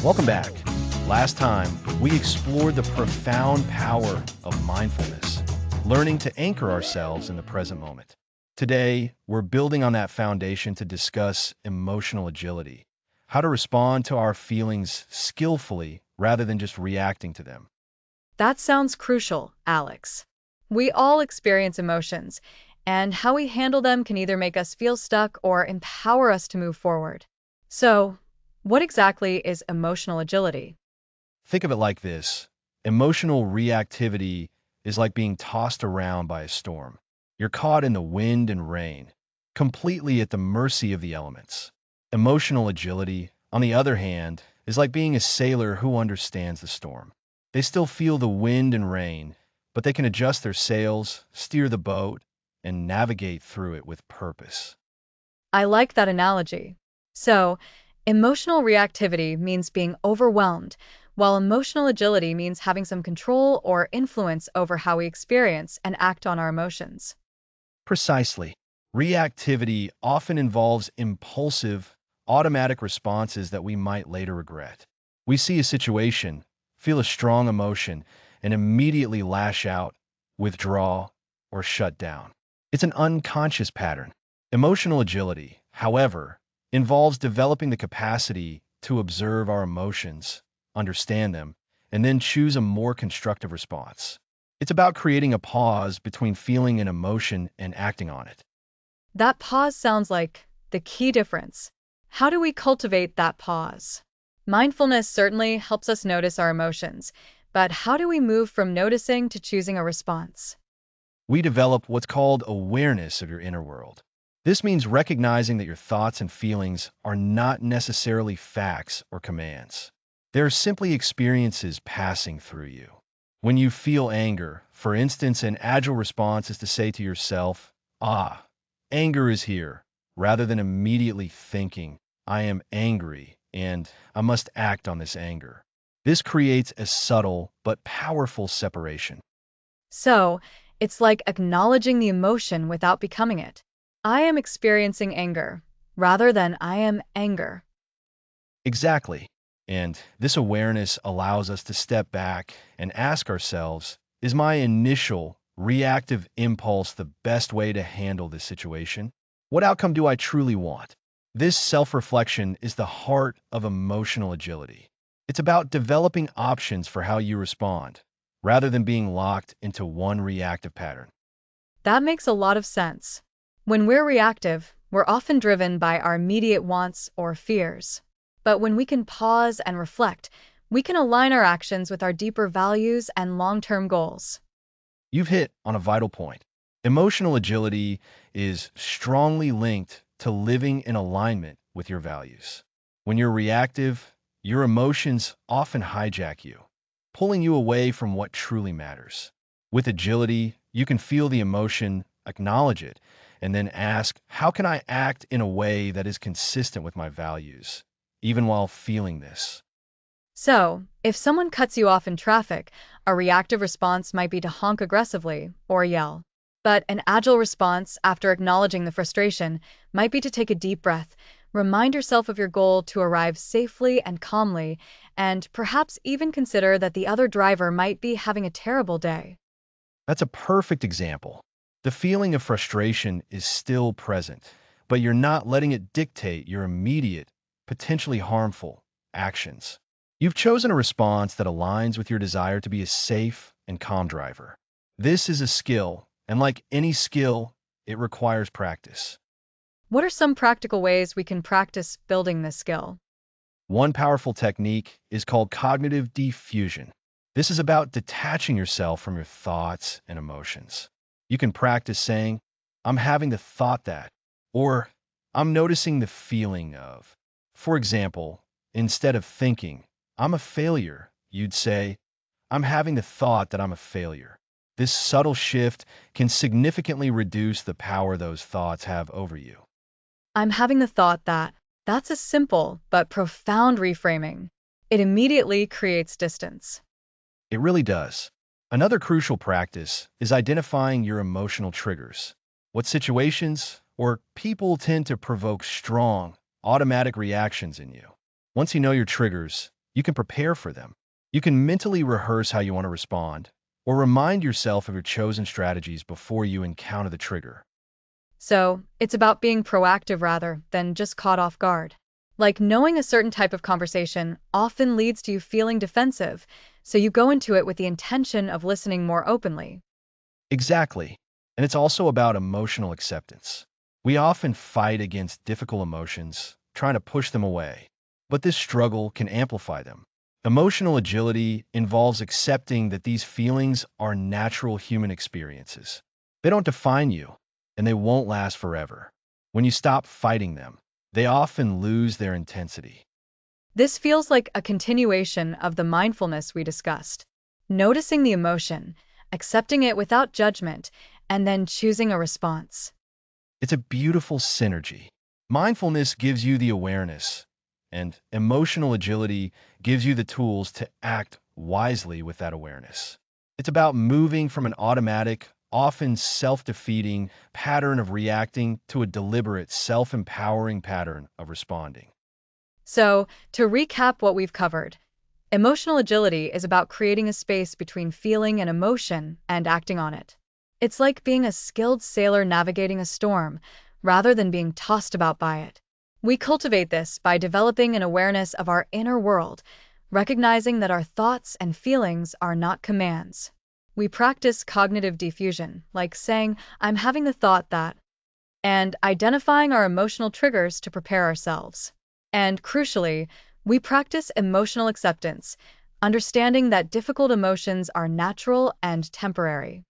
Welcome back. Last time, we explored the profound power of mindfulness, learning to anchor ourselves in the present moment. Today, we're building on that foundation to discuss emotional agility, how to respond to our feelings skillfully rather than just reacting to them. That sounds crucial, Alex. We all experience emotions, and how we handle them can either make us feel stuck or empower us to move forward. So, what exactly is emotional agility? Think of it like this. Emotional reactivity is like being tossed around by a storm. You're caught in the wind and rain, completely at the mercy of the elements. Emotional agility, on the other hand, is like being a sailor who understands the storm. They still feel the wind and rain, but they can adjust their sails, steer the boat, and navigate through it with purpose. I like that analogy. So, emotional reactivity means being overwhelmed, while emotional agility means having some control or influence over how we experience and act on our emotions. Precisely. Reactivity often involves impulsive, automatic responses that we might later regret. We see a situation, feel a strong emotion, and immediately lash out, withdraw, or shut down. It's an unconscious pattern. Emotional agility, however, involves developing the capacity to observe our emotions, understand them, and then choose a more constructive response. It's about creating a pause between feeling an emotion and acting on it. That pause sounds like the key difference. How do we cultivate that pause? Mindfulness certainly helps us notice our emotions, but how do we move from noticing to choosing a response? We develop what's called awareness of your inner world. This means recognizing that your thoughts and feelings are not necessarily facts or commands. They're simply experiences passing through you. When you feel anger, for instance, an agile response is to say to yourself, ah, anger is here, rather than immediately thinking, I am angry and I must act on this anger. This creates a subtle but powerful separation. So, it's like acknowledging the emotion without becoming it. I am experiencing anger, rather than I am anger. Exactly. And this awareness allows us to step back and ask ourselves, is my initial reactive impulse the best way to handle this situation? What outcome do I truly want? This self-reflection is the heart of emotional agility. It's about developing options for how you respond, rather than being locked into one reactive pattern. That makes a lot of sense. When we're reactive, we're often driven by our immediate wants or fears. But when we can pause and reflect, we can align our actions with our deeper values and long-term goals. You've hit on a vital point. Emotional agility is strongly linked to living in alignment with your values. When you're reactive, your emotions often hijack you, pulling you away from what truly matters. With agility, you can feel the emotion, acknowledge it, and then ask, how can I act in a way that is consistent with my values, even while feeling this? So, if someone cuts you off in traffic, a reactive response might be to honk aggressively or yell. But an agile response, after acknowledging the frustration, might be to take a deep breath, remind yourself of your goal to arrive safely and calmly, and perhaps even consider that the other driver might be having a terrible day. That's a perfect example. The feeling of frustration is still present, but you're not letting it dictate your immediate, potentially harmful actions. You've chosen a response that aligns with your desire to be a safe and calm driver. This is a skill, and like any skill, it requires practice. What are some practical ways we can practice building this skill? One powerful technique is called cognitive diffusion. This is about detaching yourself from your thoughts and emotions. You can practice saying, I'm having the thought that, or I'm noticing the feeling of. For example, instead of thinking, I'm a failure, you'd say, I'm having the thought that I'm a failure. This subtle shift can significantly reduce the power those thoughts have over you. I'm having the thought that that's a simple but profound reframing. It immediately creates distance. It really does. Another crucial practice is identifying your emotional triggers. What situations or people tend to provoke strong, automatic reactions in you? Once you know your triggers, you can prepare for them. You can mentally rehearse how you want to respond, or remind yourself of your chosen strategies before you encounter the trigger. So, it's about being proactive rather than just caught off guard. Like knowing a certain type of conversation often leads to you feeling defensive, so you go into it with the intention of listening more openly. Exactly. And it's also about emotional acceptance. We often fight against difficult emotions, trying to push them away. But this struggle can amplify them. Emotional agility involves accepting that these feelings are natural human experiences. They don't define you, and they won't last forever. When you stop fighting them, they often lose their intensity. This feels like a continuation of the mindfulness we discussed. Noticing the emotion, accepting it without judgment, and then choosing a response. It's a beautiful synergy. Mindfulness gives you the awareness, and emotional agility gives you the tools to act wisely with that awareness. It's about moving from an automatic, often self-defeating pattern of reacting to a deliberate, self-empowering pattern of responding. So, to recap what we've covered, emotional agility is about creating a space between feeling and emotion and acting on it. It's like being a skilled sailor navigating a storm, rather than being tossed about by it. We cultivate this by developing an awareness of our inner world, recognizing that our thoughts and feelings are not commands. We practice cognitive diffusion, like saying, I'm having the thought that, and identifying our emotional triggers to prepare ourselves. And crucially, we practice emotional acceptance, understanding that difficult emotions are natural and temporary.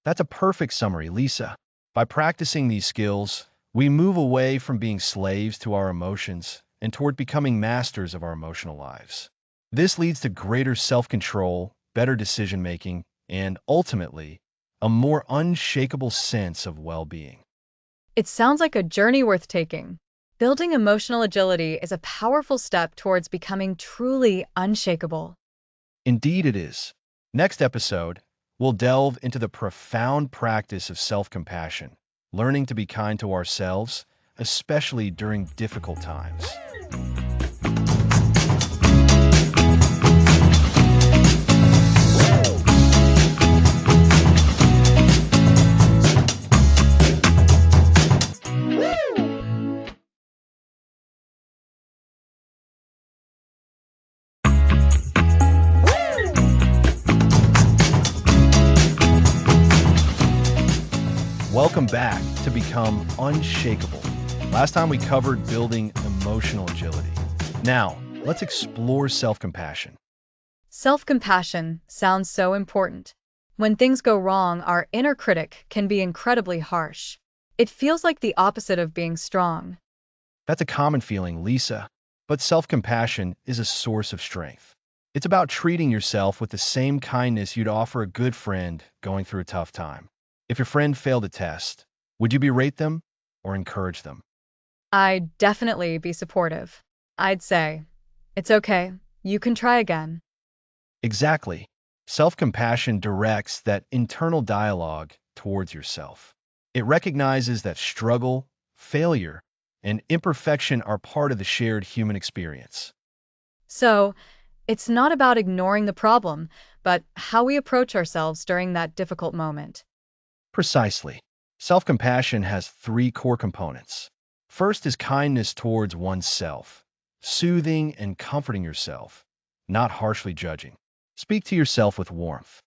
That's a perfect summary, Lisa. By practicing these skills, we move away from being slaves to our emotions and toward becoming masters of our emotional lives. This leads to greater self-control, better decision making, and ultimately, a more unshakable sense of well being. It sounds like a journey worth taking. Building emotional agility is a powerful step towards becoming truly unshakable. Indeed, it is. Next episode, we'll delve into the profound practice of self compassion, learning to be kind to ourselves, especially during difficult times. Welcome back to Become Unshakable. Last time we covered building emotional agility. Now, let's explore self compassion. Self-compassion sounds so important. When things go wrong, our inner critic can be incredibly harsh. It feels like the opposite of being strong. That's a common feeling, Lisa, but self compassion is a source of strength. It's about treating yourself with the same kindness you'd offer a good friend going through a tough time. If your friend failed a test, would you berate them or encourage them? I'd definitely be supportive. I'd say, it's okay, you can try again. Exactly. Self compassion directs that internal dialogue towards yourself. It recognizes that struggle, failure, and imperfection are part of the shared human experience. So, it's not about ignoring the problem, but how we approach ourselves during that difficult moment. Precisely. Self compassion has three core components. First is kindness towards oneself, soothing and comforting yourself, not harshly judging. Speak to yourself with warmth.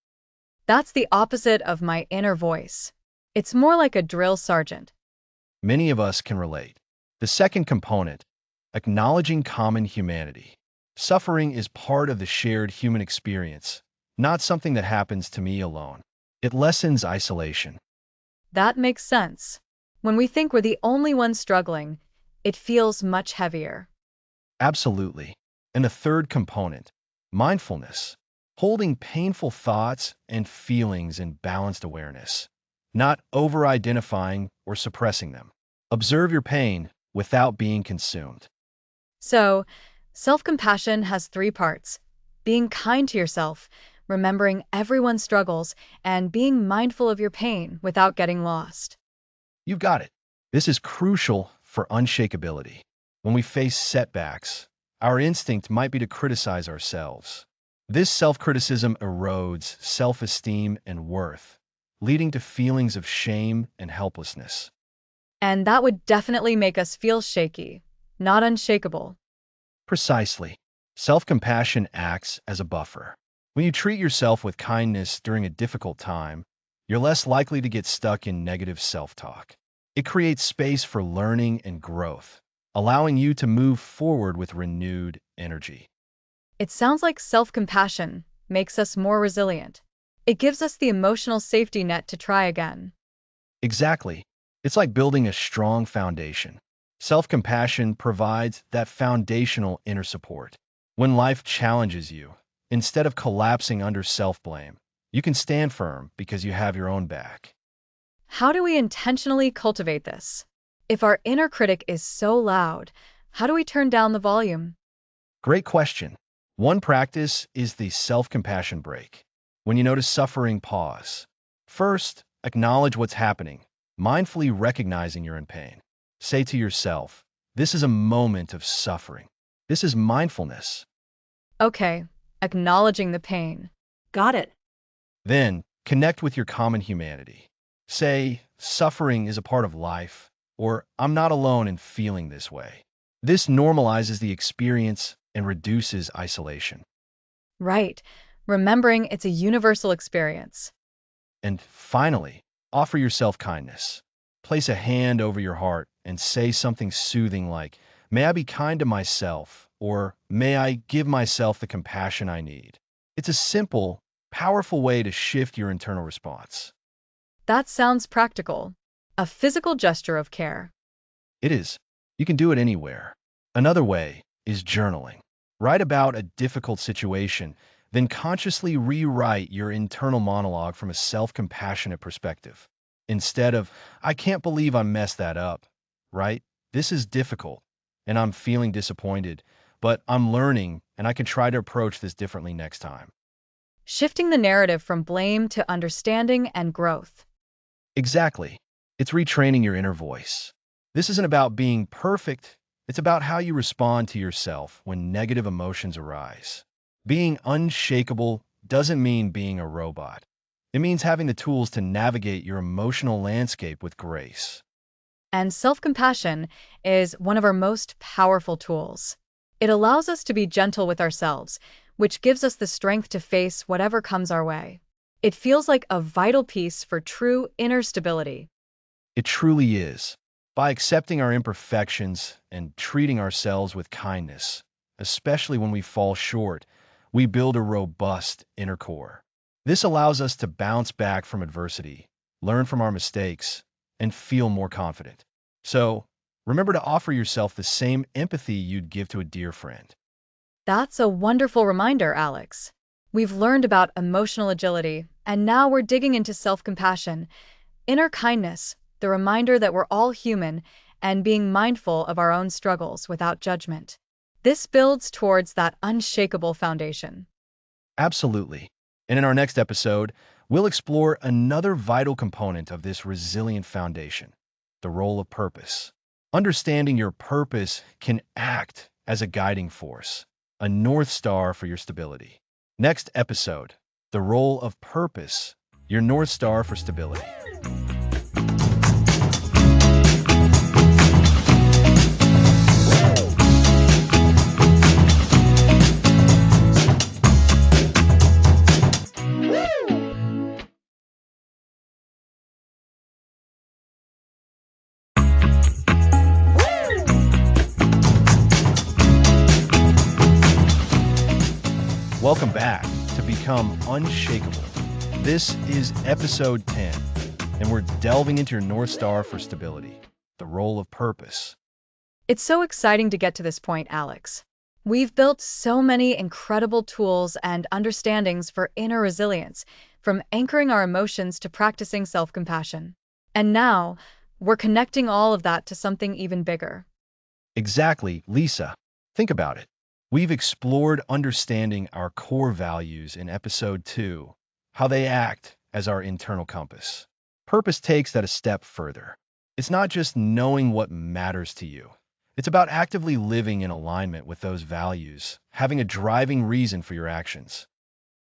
That's the opposite of my inner voice. It's more like a drill sergeant. Many of us can relate. The second component, acknowledging common humanity. Suffering is part of the shared human experience, not something that happens to me alone. It lessens isolation. That makes sense. When we think we're the only ones struggling, it feels much heavier. Absolutely. And the third component, mindfulness. Holding painful thoughts and feelings in balanced awareness, not over-identifying or suppressing them. Observe your pain without being consumed. So, self-compassion has three parts: being kind to yourself, remembering everyone struggles, and being mindful of your pain without getting lost. You've got it. This is crucial for unshakability. When we face setbacks, our instinct might be to criticize ourselves. This self-criticism erodes self-esteem and worth, leading to feelings of shame and helplessness. And that would definitely make us feel shaky, not unshakable. Precisely. Self-compassion acts as a buffer. When you treat yourself with kindness during a difficult time, you're less likely to get stuck in negative self-talk. It creates space for learning and growth, allowing you to move forward with renewed energy. It sounds like self-compassion makes us more resilient. It gives us the emotional safety net to try again. Exactly. It's like building a strong foundation. Self-compassion provides that foundational inner support. When life challenges you, instead of collapsing under self-blame, you can stand firm because you have your own back. How do we intentionally cultivate this? If our inner critic is so loud, how do we turn down the volume? Great question. One practice is the self-compassion break. When you notice suffering, pause. First, acknowledge what's happening, mindfully recognizing you're in pain. Say to yourself, this is a moment of suffering. This is mindfulness. Okay, acknowledging the pain. Got it. Then, connect with your common humanity. Say, suffering is a part of life, or I'm not alone in feeling this way. This normalizes the experience and reduces isolation. Right. Remembering it's a universal experience. And finally, offer yourself kindness. Place a hand over your heart and say something soothing like, may I be kind to myself, or may I give myself the compassion I need. It's a simple, powerful way to shift your internal response. That sounds practical. A physical gesture of care. It is. You can do it anywhere. Another way is journaling. Write about a difficult situation, Then consciously rewrite your internal monologue from a self-compassionate perspective. Instead of, I can't believe I messed that up, right? This is difficult, and I'm feeling disappointed, but I'm learning, and I can try to approach this differently next time. Shifting the narrative from blame to understanding and growth. Exactly. It's retraining your inner voice. This isn't about being perfect. It's about how you respond to yourself when negative emotions arise. Being unshakable doesn't mean being a robot. It means having the tools to navigate your emotional landscape with grace. And self compassion is one of our most powerful tools. It allows us to be gentle with ourselves, which gives us the strength to face whatever comes our way. It feels like a vital piece for true inner stability. It truly is. By accepting our imperfections and treating ourselves with kindness, especially when we fall short, we build a robust inner core. This allows us to bounce back from adversity, learn from our mistakes, and feel more confident. So, remember to offer yourself the same empathy you'd give to a dear friend. That's a wonderful reminder, Alex. We've learned about emotional agility, and now we're digging into self compassion, inner kindness, the reminder that we're all human, and being mindful of our own struggles without judgment. This builds towards that unshakable foundation. Absolutely. And in our next episode, we'll explore another vital component of this resilient foundation, the role of purpose. Understanding your purpose can act as a guiding force, a north star for your stability. Next episode, the role of purpose, your north star for stability. Welcome back to Become Unshakable. This is episode 10, and we're delving into your North Star for stability, the role of purpose. It's so exciting to get to this point, Alex. We've built so many incredible tools and understandings for inner resilience, from anchoring our emotions to practicing self compassion. And now, we're connecting all of that to something even bigger. Exactly, Lisa. Think about it. We've explored understanding our core values in episode 2, how they act as our internal compass. Purpose takes that a step further. It's not just knowing what matters to you. It's about actively living in alignment with those values, having a driving reason for your actions.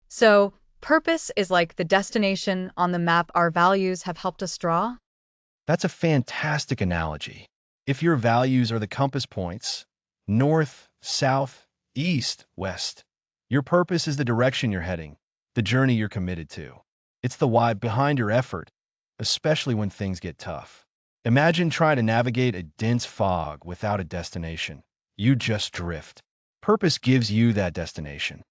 So, purpose is like the destination on the map our values have helped us draw? That's a fantastic analogy. If your values are the compass points, north, south, east, west, your purpose is the direction you're heading, the journey you're committed to. It's the why behind your effort, especially when things get tough. Imagine trying to navigate a dense fog without a destination. You just drift. Purpose gives you that destination.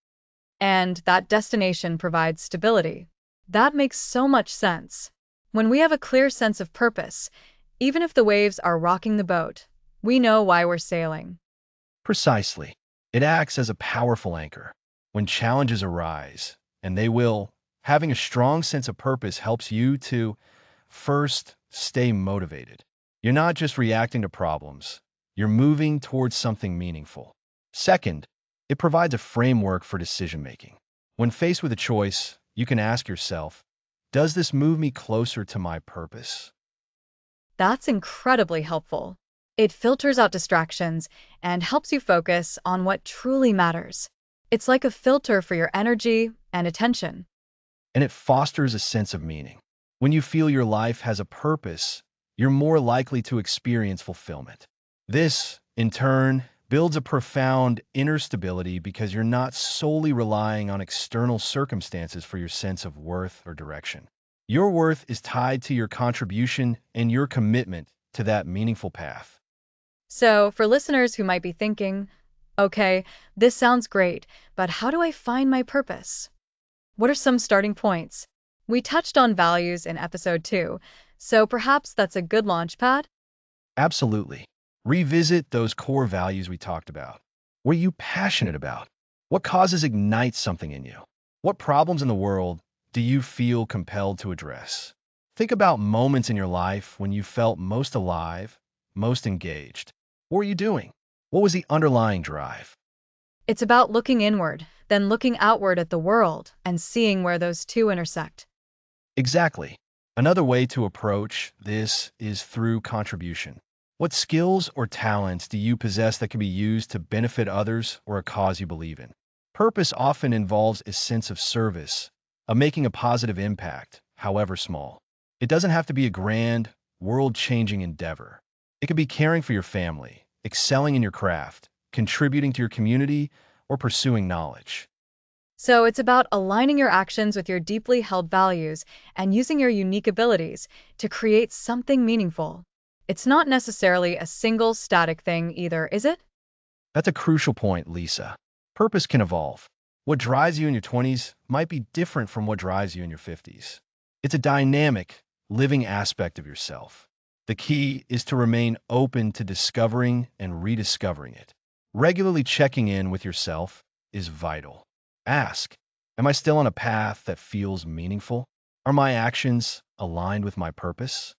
And that destination provides stability. That makes so much sense. When we have a clear sense of purpose, even if the waves are rocking the boat, we know why we're sailing. Precisely. It acts as a powerful anchor. When challenges arise, and they will, having a strong sense of purpose helps you to, first, stay motivated. You're not just reacting to problems, you're moving towards something meaningful. Second, it provides a framework for decision making. When faced with a choice, you can ask yourself, does this move me closer to my purpose? That's incredibly helpful. It filters out distractions and helps you focus on what truly matters. It's like a filter for your energy and attention. And it fosters a sense of meaning. When you feel your life has a purpose, you're more likely to experience fulfillment. This, in turn, builds a profound inner stability because you're not solely relying on external circumstances for your sense of worth or direction. Your worth is tied to your contribution and your commitment to that meaningful path. So, for listeners who might be thinking, okay, this sounds great, but how do I find my purpose? What are some starting points? We touched on values in episode 2, so perhaps that's a good launch pad? Absolutely. Revisit those core values we talked about. What are you passionate about? What causes ignites something in you? What problems in the world do you feel compelled to address? Think about moments in your life when you felt most alive, most engaged. What were you doing? What was the underlying drive? It's about looking inward, then looking outward at the world and seeing where those two intersect. Exactly. Another way to approach this is through contribution. What skills or talents do you possess that can be used to benefit others or a cause you believe in? Purpose often involves a sense of service, of making a positive impact, however small. It doesn't have to be a grand, world-changing endeavor. It could be caring for your family, excelling in your craft, contributing to your community, or pursuing knowledge. So it's about aligning your actions with your deeply held values and using your unique abilities to create something meaningful. It's not necessarily a single static thing either, is it? That's a crucial point, Lisa. Purpose can evolve. What drives you in your 20s might be different from what drives you in your 50s. It's a dynamic, living aspect of yourself. The key is to remain open to discovering and rediscovering it. Regularly checking in with yourself is vital. Ask, am I still on a path that feels meaningful? Are my actions aligned with my purpose?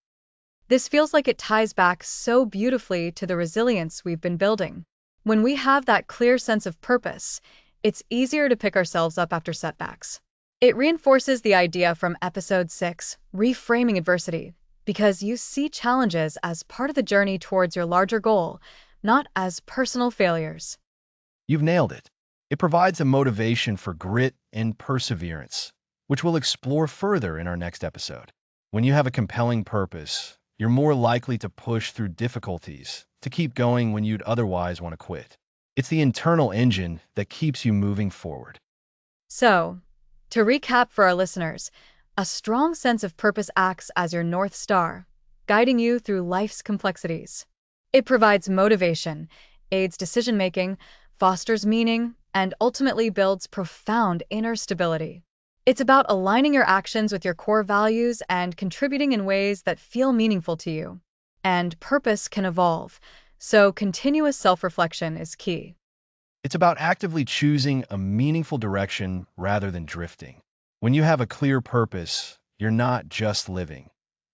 This feels like it ties back so beautifully to the resilience we've been building. When we have that clear sense of purpose, it's easier to pick ourselves up after setbacks. It reinforces the idea from episode 6, Reframing Adversity, because you see challenges as part of the journey towards your larger goal, not as personal failures. You've nailed it. It provides a motivation for grit and perseverance, which we'll explore further in our next episode. When you have a compelling purpose, you're more likely to push through difficulties, to keep going when you'd otherwise want to quit. It's the internal engine that keeps you moving forward. So, to recap for our listeners, a strong sense of purpose acts as your North Star, guiding you through life's complexities. It provides motivation, aids decision making, fosters meaning, and ultimately builds profound inner stability. It's about aligning your actions with your core values and contributing in ways that feel meaningful to you. And purpose can evolve, so continuous self reflection is key. It's about actively choosing a meaningful direction rather than drifting. When you have a clear purpose, you're not just living.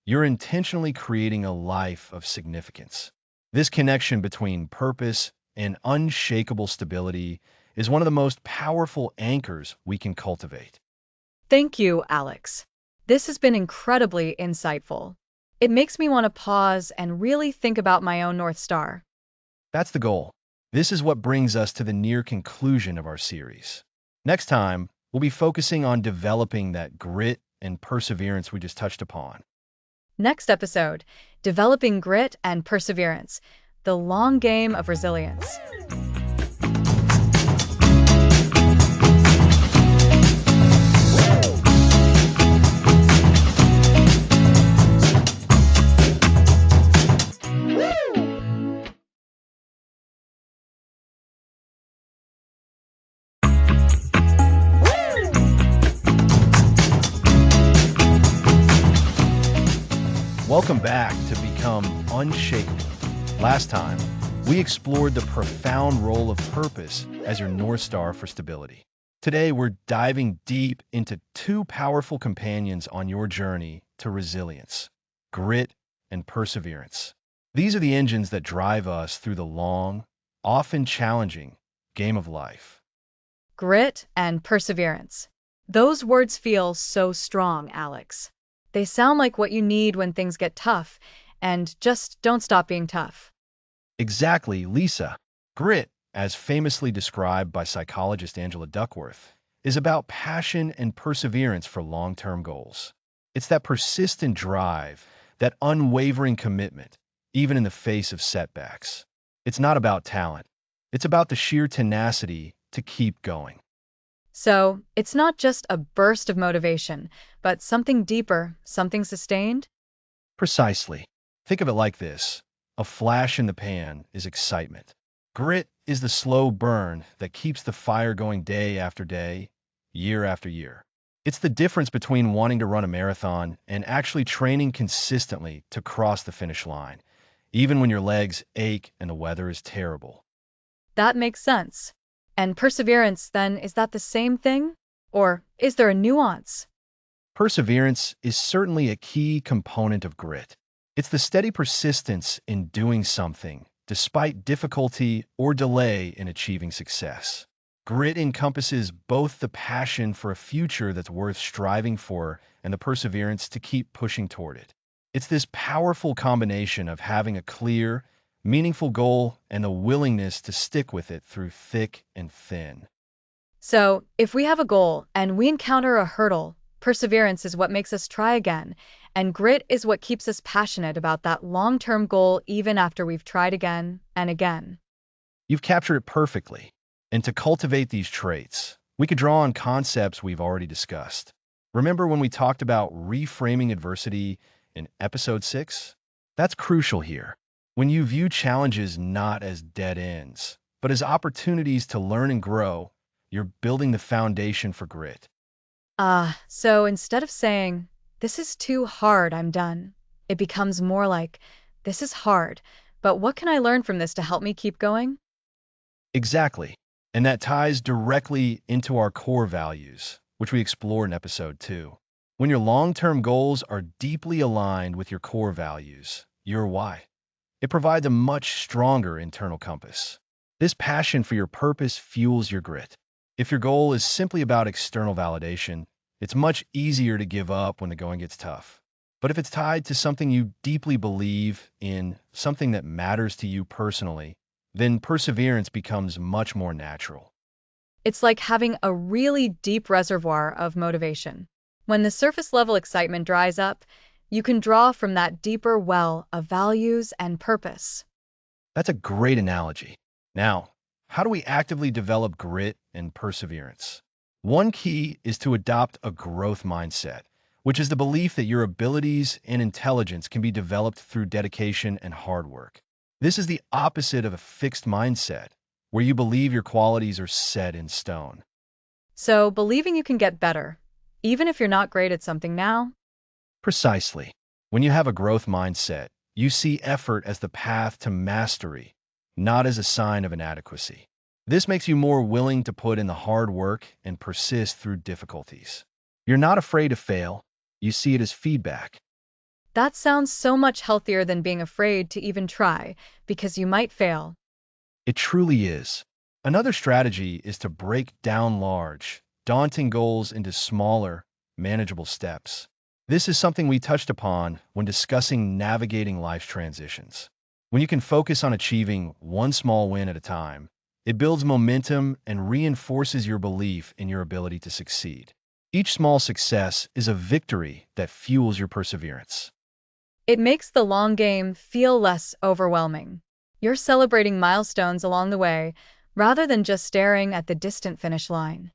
You're intentionally creating a life of significance. This connection between purpose and unshakable stability is one of the most powerful anchors we can cultivate. Thank you, Alex. This has been incredibly insightful. It makes me want to pause and really think about my own North Star. That's the goal. This is what brings us to the near conclusion of our series. Next time, we'll be focusing on developing that grit and perseverance we just touched upon. Next episode, Developing Grit and Perseverance, the long game of resilience. Welcome back to Become Unshakable. Last time, we explored the profound role of purpose as your North Star for stability. Today, we're diving deep into two powerful companions on your journey to resilience: grit and perseverance. These are the engines that drive us through the long, often challenging game of life. Grit and perseverance. Those words feel so strong, Alex. They sound like what you need when things get tough, and just don't stop being tough. Exactly, Lisa. Grit, as famously described by psychologist Angela Duckworth, is about passion and perseverance for long-term goals. It's that persistent drive, that unwavering commitment, even in the face of setbacks. It's not about talent. It's about the sheer tenacity to keep going. So, it's not just a burst of motivation, but something deeper, something sustained? Precisely. Think of it like this. A flash in the pan is excitement. Grit is the slow burn that keeps the fire going day after day, year after year. It's the difference between wanting to run a marathon and actually training consistently to cross the finish line, even when your legs ache and the weather is terrible. That makes sense. And perseverance, then, is that the same thing? Or is there a nuance? Perseverance is certainly a key component of grit. It's the steady persistence in doing something, despite difficulty or delay in achieving success. Grit encompasses both the passion for a future that's worth striving for and the perseverance to keep pushing toward it. It's this powerful combination of having a clear, meaningful goal and the willingness to stick with it through thick and thin. So, if we have a goal and we encounter a hurdle, perseverance is what makes us try again, and grit is what keeps us passionate about that long term goal even after we've tried again and again. You've captured it perfectly. And to cultivate these traits, we could draw on concepts we've already discussed. Remember when we talked about reframing adversity in episode 6? That's crucial here. When you view challenges not as dead ends, but as opportunities to learn and grow, you're building the foundation for grit. So instead of saying, this is too hard, I'm done, it becomes more like, this is hard, but what can I learn from this to help me keep going? Exactly. And that ties directly into our core values, which we explore in episode 2. When your long-term goals are deeply aligned with your core values, your why, it provides a much stronger internal compass. This passion for your purpose fuels your grit. If your goal is simply about external validation, it's much easier to give up when the going gets tough. But if it's tied to something you deeply believe in, something that matters to you personally, then perseverance becomes much more natural. It's like having a really deep reservoir of motivation. When the surface level excitement dries up, you can draw from that deeper well of values and purpose. That's a great analogy. Now, how do we actively develop grit and perseverance? One key is to adopt a growth mindset, which is the belief that your abilities and intelligence can be developed through dedication and hard work. This is the opposite of a fixed mindset, where you believe your qualities are set in stone. So, believing you can get better, even if you're not great at something now, Precisely. When you have a growth mindset, you see effort as the path to mastery, not as a sign of inadequacy. This makes you more willing to put in the hard work and persist through difficulties. You're not afraid to fail. You see it as feedback. that sounds so much healthier than being afraid to even try, because you might fail. It truly is. Another strategy is to break down large, daunting goals into smaller, manageable steps. This is something we touched upon when discussing navigating life's transitions. When you can focus on achieving one small win at a time, it builds momentum and reinforces your belief in your ability to succeed. Each small success is a victory that fuels your perseverance. It makes the long game feel less overwhelming. You're celebrating milestones along the way, rather than just staring at the distant finish line.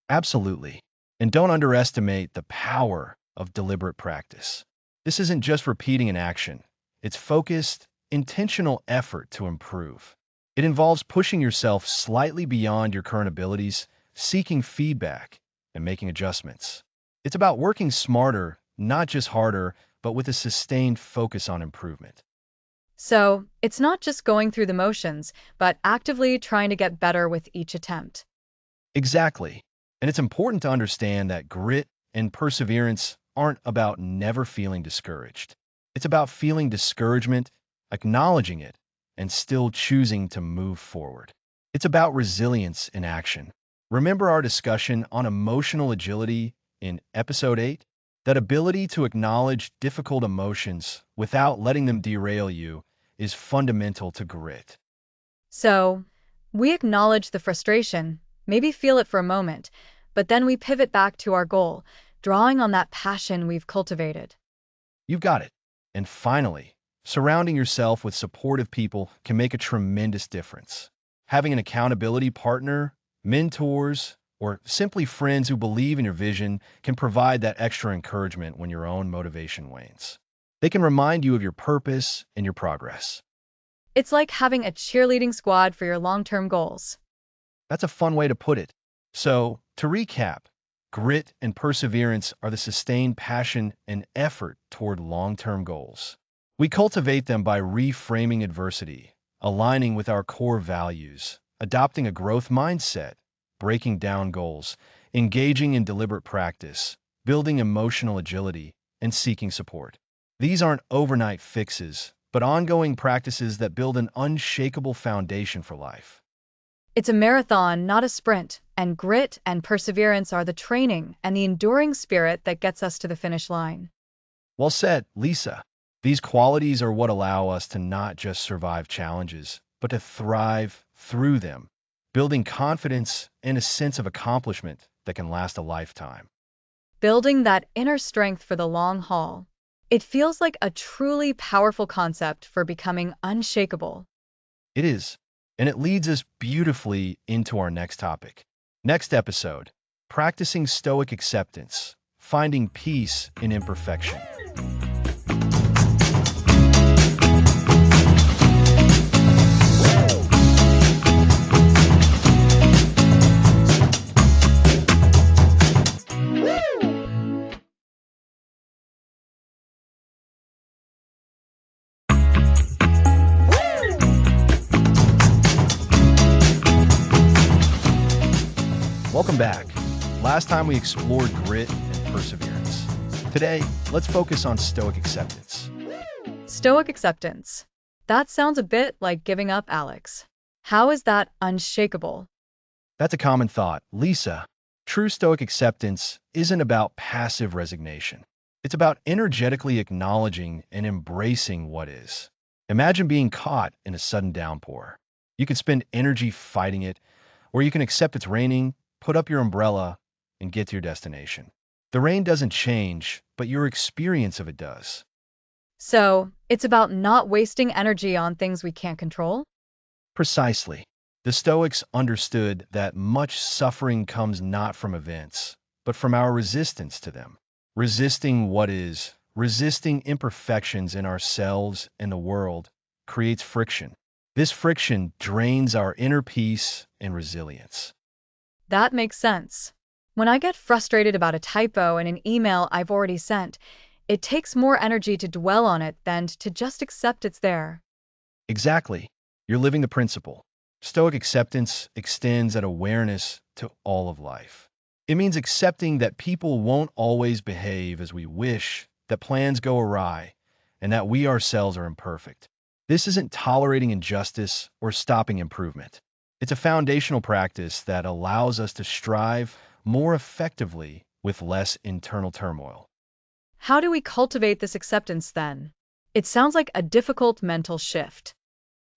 Absolutely. And don't underestimate the power of deliberate practice. This isn't just repeating an action, it's focused, intentional effort to improve. It involves pushing yourself slightly beyond your current abilities, seeking feedback, and making adjustments. It's about working smarter, not just harder, but with a sustained focus on improvement. So, it's not just going through the motions, but actively trying to get better with each attempt. Exactly. And it's important to understand that grit and perseverance aren't about never feeling discouraged. It's about feeling discouragement, acknowledging it, and still choosing to move forward. It's about resilience in action. Remember our discussion on emotional agility in episode 8? That ability to acknowledge difficult emotions without letting them derail you is fundamental to grit. So, we acknowledge the frustration, maybe feel it for a moment, but then we pivot back to our goal, drawing on that passion we've cultivated. You've got it. And finally, surrounding yourself with supportive people can make a tremendous difference. Having an accountability partner, mentors, or simply friends who believe in your vision can provide that extra encouragement when your own motivation wanes. They can remind you of your purpose and your progress. It's like having a cheerleading squad for your long term goals. That's a fun way to put it. So, to recap, grit and perseverance are the sustained passion and effort toward long-term goals. We cultivate them by reframing adversity, aligning with our core values, adopting a growth mindset, breaking down goals, engaging in deliberate practice, building emotional agility, and seeking support. These aren't overnight fixes, but ongoing practices that build an unshakable foundation for life. It's a marathon, not a sprint, and grit and perseverance are the training and the enduring spirit that gets us to the finish line. Well said, Lisa. These qualities are what allow us to not just survive challenges, but to thrive through them, building confidence and a sense of accomplishment that can last a lifetime. Building that inner strength for the long haul. It feels like a truly powerful concept for becoming unshakable. It is, and it leads us beautifully into our next topic. Next episode, practicing Stoic acceptance, finding peace in imperfection. Welcome back. Last time we explored grit and perseverance. Today, let's focus on Stoic acceptance. Stoic acceptance. That sounds a bit like giving up, Alex. How is that unshakable? That's a common thought. Lisa, true Stoic acceptance isn't about passive resignation. It's about energetically acknowledging and embracing what is. Imagine being caught in a sudden downpour. You can spend energy fighting it, or you can accept it's raining, put up your umbrella, and get to your destination. The rain doesn't change, but your experience of it does. So, it's about not wasting energy on things we can't control? Precisely. The Stoics understood that much suffering comes not from events, but from our resistance to them. Resisting what is, resisting imperfections in ourselves and the world, creates friction. This friction drains our inner peace and resilience. That makes sense. When I get frustrated about a typo in an email I've already sent, it takes more energy to dwell on it than to just accept it's there. Exactly. You're living the principle. Stoic acceptance extends that awareness to all of life. It means accepting that people won't always behave as we wish, that plans go awry, and that we ourselves are imperfect. This isn't tolerating injustice or stopping improvement. It's a foundational practice that allows us to strive more effectively with less internal turmoil. How do we cultivate this acceptance then? It sounds like a difficult mental shift.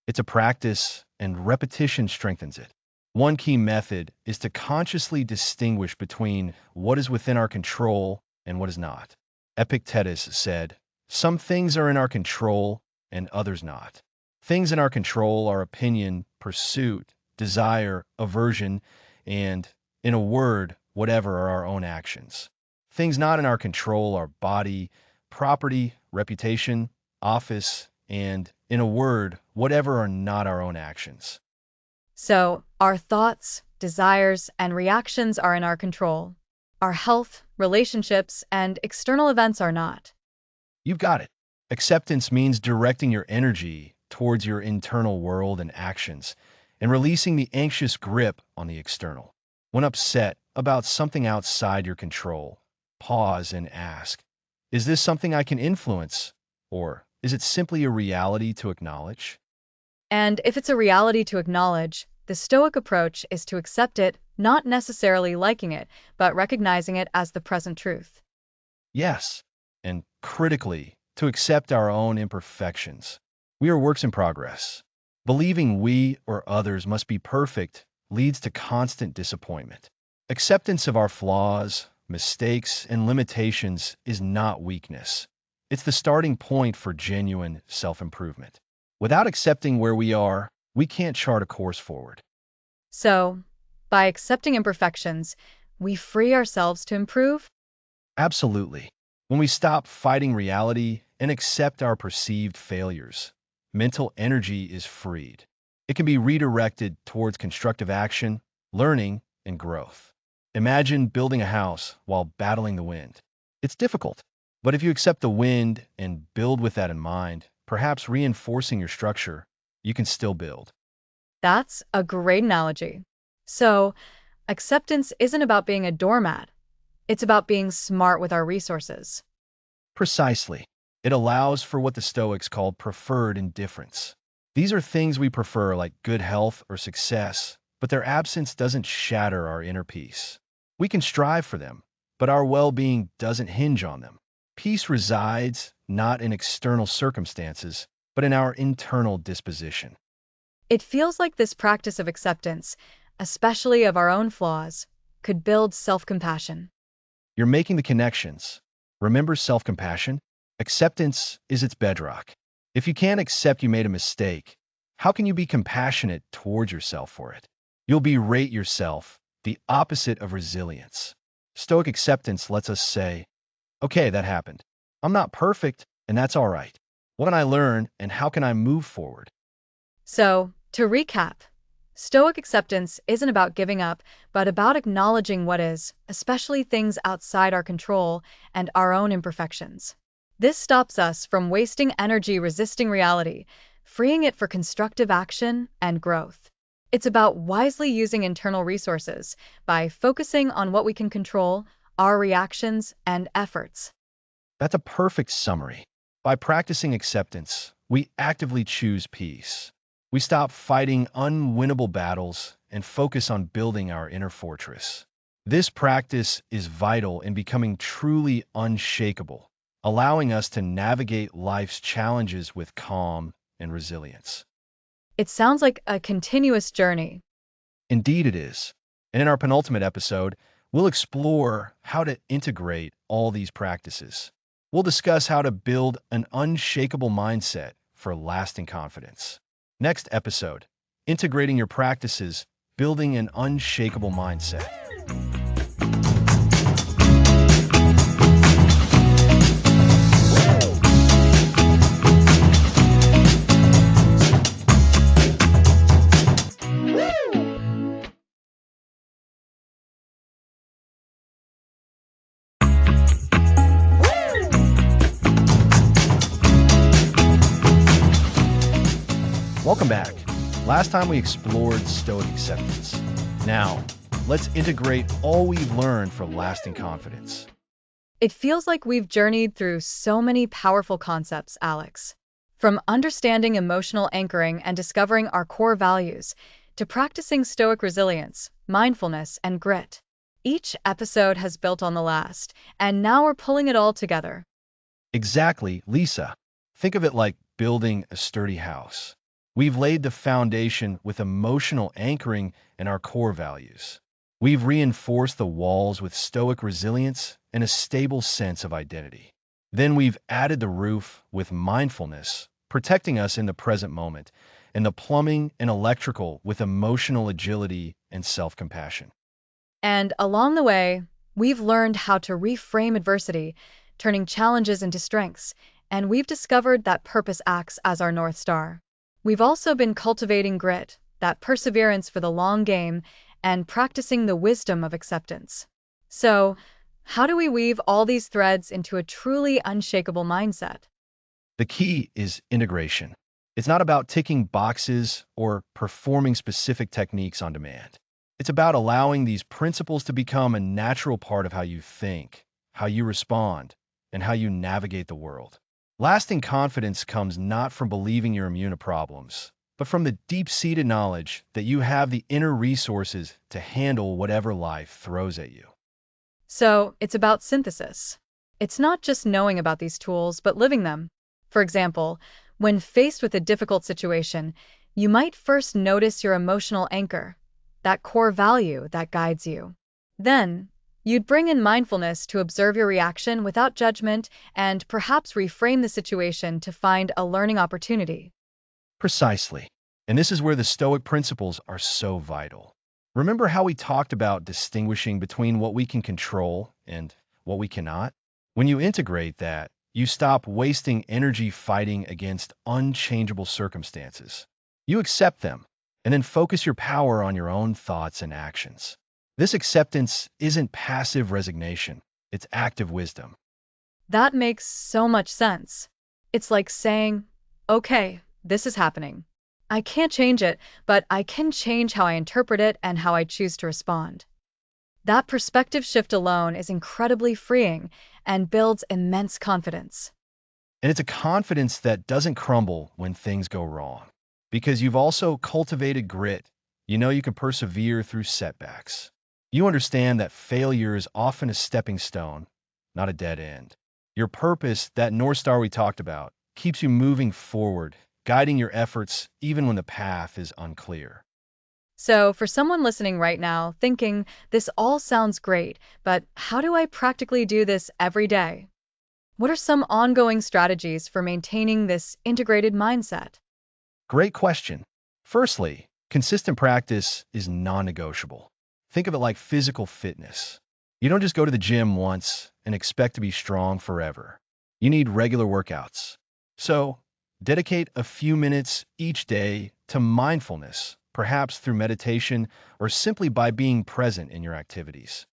It's a practice, and repetition strengthens it. One key method is to consciously distinguish between what is within our control and what is not. Epictetus said, "Some things are in our control and others not. Things in our control are opinion, pursuit, desire, aversion, and, in a word, whatever are our own actions. Things not in our control are body, property, reputation, office, and, in a word, whatever are not our own actions." So, our thoughts, desires, and reactions are in our control. Our health, relationships, and external events are not. You've got it. Acceptance means directing your energy towards your internal world and actions, and releasing the anxious grip on the external. When upset about something outside your control, pause and ask, is this something I can influence? Or is it simply a reality to acknowledge? And if it's a reality to acknowledge, the Stoic approach is to accept it, not necessarily liking it, but recognizing it as the present truth. Yes, and critically, to accept our own imperfections. We are works in progress. Believing we or others must be perfect leads to constant disappointment. Acceptance of our flaws, mistakes, and limitations is not weakness. It's the starting point for genuine self-improvement. Without accepting where we are, we can't chart a course forward. So, by accepting imperfections, we free ourselves to improve? Absolutely. When we stop fighting reality and accept our perceived failures, mental energy is freed. It can be redirected towards constructive action, learning, and growth. Imagine building a house while battling the wind. It's difficult, but if you accept the wind and build with that in mind, perhaps reinforcing your structure, you can still build. That's a great analogy. So, acceptance isn't about being a doormat, it's about being smart with our resources. Precisely. It allows for what the Stoics called preferred indifference. These are things we prefer, like good health or success, but their absence doesn't shatter our inner peace. We can strive for them, but our well being doesn't hinge on them. Peace resides not in external circumstances, but in our internal disposition. It feels like this practice of acceptance, especially of our own flaws, could build self compassion. You're making the connections. Remember self compassion? Acceptance is its bedrock. If you can't accept you made a mistake, how can you be compassionate towards yourself for it? You'll berate yourself, the opposite of resilience. Stoic acceptance lets us say, okay, that happened. I'm not perfect, and that's all right. What can I learn, and how can I move forward? So, to recap, Stoic acceptance isn't about giving up, but about acknowledging what is, especially things outside our control and our own imperfections. This stops us from wasting energy resisting reality, freeing it for constructive action and growth. It's about wisely using internal resources by focusing on what we can control, our reactions, and efforts. That's a perfect summary. By practicing acceptance, we actively choose peace. We stop fighting unwinnable battles and focus on building our inner fortress. This practice is vital in becoming truly unshakable, allowing us to navigate life's challenges with calm and resilience. It sounds like a continuous journey. Indeed, it is. And in our penultimate episode, we'll explore how to integrate all these practices. We'll discuss how to build an unshakable mindset for lasting confidence. Next episode, integrating your practices, building an unshakable mindset. Welcome back. Last time we explored Stoic acceptance. Now, let's integrate all we've learned for lasting confidence. It feels like we've journeyed through so many powerful concepts, Alex. From understanding emotional anchoring and discovering our core values, to practicing stoic resilience, mindfulness, and grit. Each episode has built on the last, and now we're pulling it all together. Exactly, Lisa. Think of it like building a sturdy house. We've laid the foundation with emotional anchoring and our core values. We've reinforced the walls with stoic resilience and a stable sense of identity. Then we've added the roof with mindfulness, protecting us in the present moment, and the plumbing and electrical with emotional agility and self-compassion. And along the way, we've learned how to reframe adversity, turning challenges into strengths, and we've discovered that purpose acts as our North Star. We've also been cultivating grit, that perseverance for the long game, and practicing the wisdom of acceptance. So, how do we weave all these threads into a truly unshakable mindset? The key is integration. It's not about ticking boxes or performing specific techniques on demand. It's about allowing these principles to become a natural part of how you think, how you respond, and how you navigate the world. Lasting confidence comes not from believing you're immune to problems, but from the deep-seated knowledge that you have the inner resources to handle whatever life throws at you. So, it's about synthesis. It's not just knowing about these tools, but living them. For example, when faced with a difficult situation, you might first notice your emotional anchor, that core value that guides you. Then, you'd bring in mindfulness to observe your reaction without judgment and perhaps reframe the situation to find a learning opportunity. Precisely. And this is where the Stoic principles are so vital. Remember how we talked about distinguishing between what we can control and what we cannot? When you integrate that, you stop wasting energy fighting against unchangeable circumstances. You accept them, and then focus your power on your own thoughts and actions. This acceptance isn't passive resignation, it's active wisdom. That makes so much sense. It's like saying, okay, this is happening. I can't change it, but I can change how I interpret it and how I choose to respond. That perspective shift alone is incredibly freeing and builds immense confidence. And it's a confidence that doesn't crumble when things go wrong. Because you've also cultivated grit. You know you can persevere through setbacks. You understand that failure is often a stepping stone, not a dead end. Your purpose, that North Star we talked about, keeps you moving forward, guiding your efforts even when the path is unclear. So, for someone listening right now, thinking, this all sounds great, but how do I practically do this every day? What are some ongoing strategies for maintaining this integrated mindset? Great question. Firstly, consistent practice is non-negotiable. Think of it like physical fitness. You don't just go to the gym once and expect to be strong forever. You need regular workouts. So, dedicate a few minutes each day to mindfulness, perhaps through meditation or simply by being present in your activities.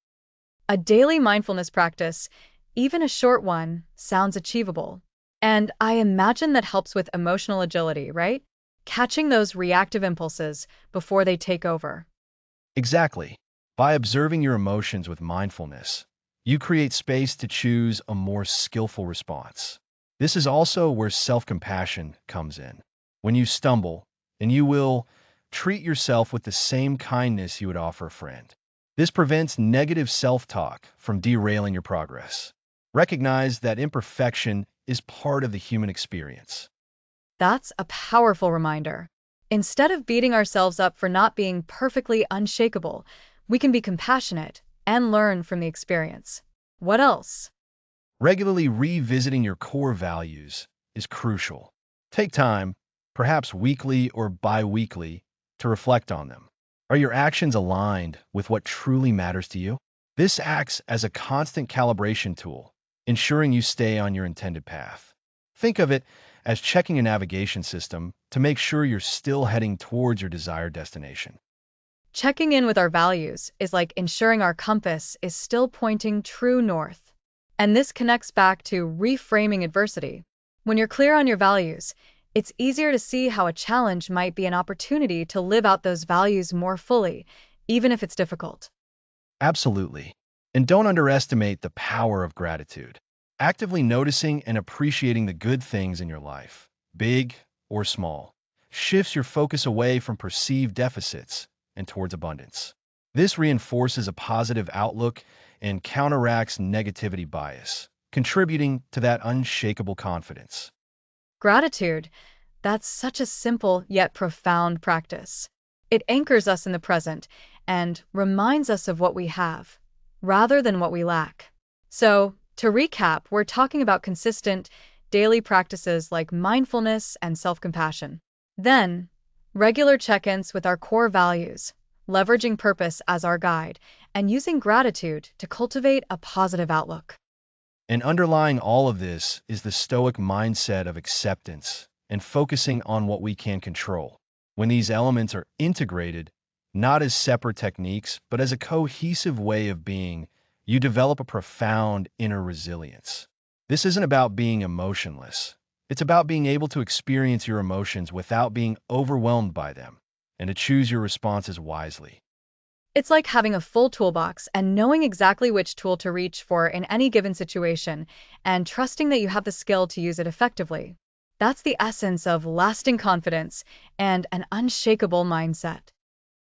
A daily mindfulness practice, even a short one, sounds achievable. And I imagine that helps with emotional agility, right? Catching those reactive impulses before they take over. Exactly. By observing your emotions with mindfulness, you create space to choose a more skillful response. This is also where self-compassion comes in. When you stumble, and you will treat yourself with the same kindness you would offer a friend. This prevents negative self-talk from derailing your progress. Recognize that imperfection is part of the human experience. That's a powerful reminder. Instead of beating ourselves up for not being perfectly unshakable, we can be compassionate and learn from the experience. What else? Regularly revisiting your core values is crucial. Take time, perhaps weekly or bi-weekly, to reflect on them. Are your actions aligned with what truly matters to you? This acts as a constant calibration tool, ensuring you stay on your intended path. Think of it as checking a navigation system to make sure you're still heading towards your desired destination. Checking in with our values is like ensuring our compass is still pointing true north. And this connects back to reframing adversity. When you're clear on your values, it's easier to see how a challenge might be an opportunity to live out those values more fully, even if it's difficult. Absolutely. And don't underestimate the power of gratitude. Actively noticing and appreciating the good things in your life, big or small, shifts your focus away from perceived deficits and towards abundance. This reinforces a positive outlook and counteracts negativity bias, contributing to that unshakable confidence. Gratitude, that's such a simple yet profound practice. It anchors us in the present and reminds us of what we have, rather than what we lack. So, to recap, we're talking about consistent, daily practices like mindfulness and self compassion. Then, regular check ins with our core values, leveraging purpose as our guide, and using gratitude to cultivate a positive outlook. And underlying all of this is the Stoic mindset of acceptance and focusing on what we can control. When these elements are integrated, not as separate techniques, but as a cohesive way of being, you develop a profound inner resilience. This isn't about being emotionless. It's about being able to experience your emotions without being overwhelmed by them and to choose your responses wisely. It's like having a full toolbox and knowing exactly which tool to reach for in any given situation, and trusting that you have the skill to use it effectively. That's the essence of lasting confidence and an unshakable mindset.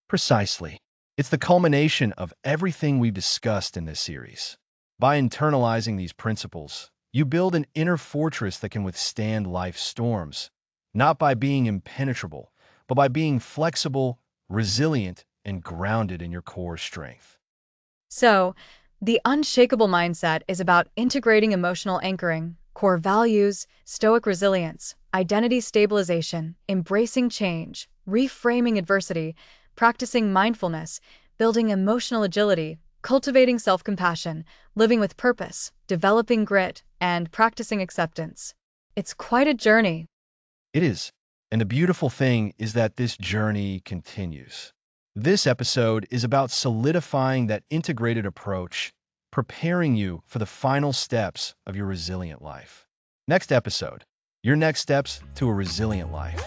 Precisely. It's the culmination of everything we've discussed in this series. By internalizing these principles, you build an inner fortress that can withstand life's storms, not by being impenetrable, but by being flexible, resilient, and grounded in your core strength. So, the unshakable mindset is about integrating emotional anchoring, core values, stoic resilience, identity stabilization, embracing change, reframing adversity, practicing mindfulness, building emotional agility, cultivating self compassion, living with purpose, developing grit, and practicing acceptance. It's quite a journey. It is. And the beautiful thing is that this journey continues. This episode is about solidifying that integrated approach, preparing you for the final steps of your resilient life. Next episode, your next steps to a resilient life.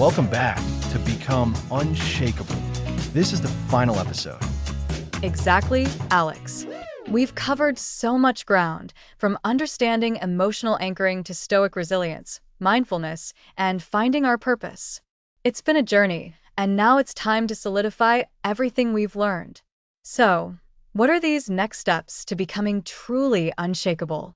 Welcome back to Become Unshakable. This is the final episode. Exactly, Alex. We've covered so much ground, from understanding emotional anchoring to Stoic resilience, mindfulness, and finding our purpose. It's been a journey, and now it's time to solidify everything we've learned. So, what are these next steps to becoming truly unshakable?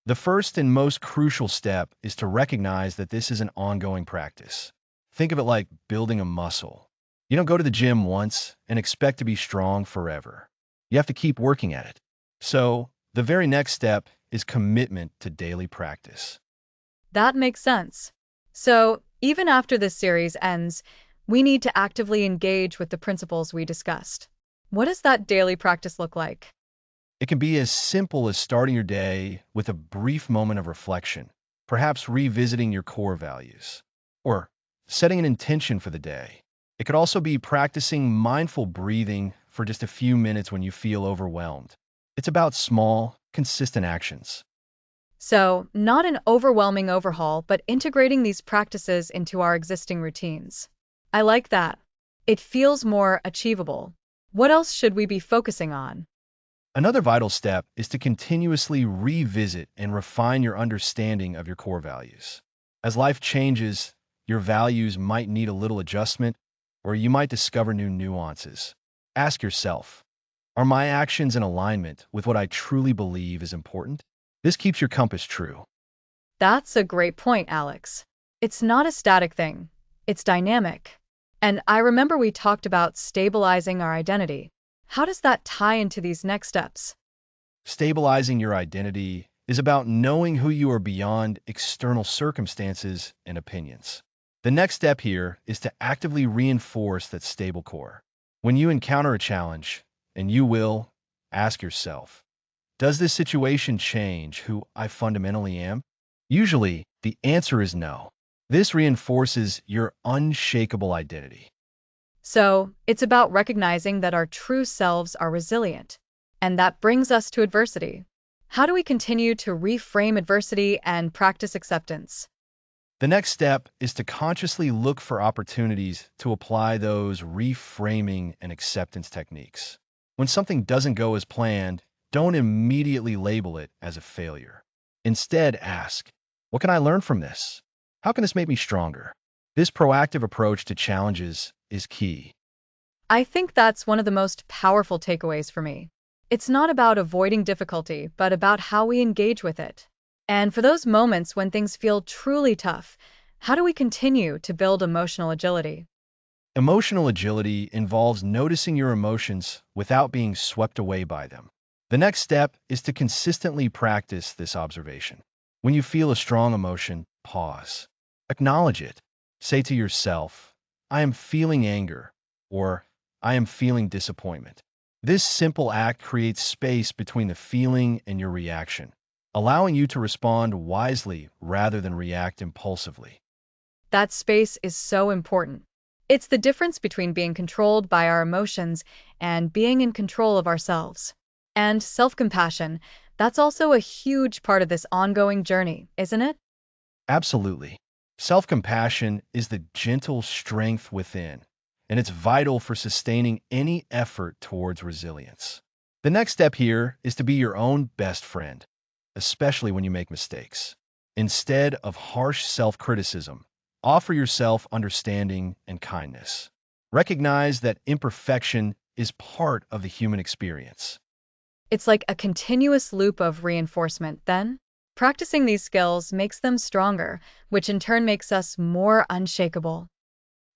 The first and most crucial step is to recognize that this is an ongoing practice. Think of it like building a muscle. You don't go to the gym once and expect to be strong forever. You have to keep working at it. So, the very next step is commitment to daily practice. That makes sense. So, even after this series ends, we need to actively engage with the principles we discussed. What does that daily practice look like? It can be as simple as starting your day with a brief moment of reflection, perhaps revisiting your core values, or setting an intention for the day. It could also be practicing mindful breathing for just a few minutes when you feel overwhelmed. It's about small, consistent actions. So, not an overwhelming overhaul, but integrating these practices into our existing routines. I like that. It feels more achievable. What else should we be focusing on? Another vital step is to continuously revisit and refine your understanding of your core values. As life changes, your values might need a little adjustment, or you might discover new nuances. Ask yourself, are my actions in alignment with what I truly believe is important? This keeps your compass true. That's a great point, Alex. It's not a static thing, it's dynamic. And I remember we talked about stabilizing our identity. How does that tie into these next steps? Stabilizing your identity is about knowing who you are beyond external circumstances and opinions. The next step here is to actively reinforce that stable core. When you encounter a challenge, and you will, ask yourself, does this situation change who I fundamentally am? Usually, the answer is no. This reinforces your unshakable identity. So, it's about recognizing that our true selves are resilient. And that brings us to adversity. How do we continue to reframe adversity and practice acceptance? The next step is to consciously look for opportunities to apply those reframing and acceptance techniques. When something doesn't go as planned, don't immediately label it as a failure. Instead, ask, what can I learn from this? How can this make me stronger? This proactive approach to challenges is key. I think that's one of the most powerful takeaways for me. It's not about avoiding difficulty, but about how we engage with it. And for those moments when things feel truly tough, how do we continue to build emotional agility? Emotional agility involves noticing your emotions without being swept away by them. The next step is to consistently practice this observation. When you feel a strong emotion, pause. Acknowledge it. Say to yourself, I am feeling anger, or I am feeling disappointment. This simple act creates space between the feeling and your reaction, allowing you to respond wisely rather than react impulsively. That space is so important. It's the difference between being controlled by our emotions and being in control of ourselves. And self compassion, that's also a huge part of this ongoing journey, isn't it? Absolutely. Self-compassion is the gentle strength within, and it's vital for sustaining any effort towards resilience. The next step here is to be your own best friend, especially when you make mistakes. Instead of harsh self-criticism, offer yourself understanding and kindness. Recognize that imperfection is part of the human experience. It's like a continuous loop of reinforcement, then. Practicing these skills makes them stronger, which in turn makes us more unshakable.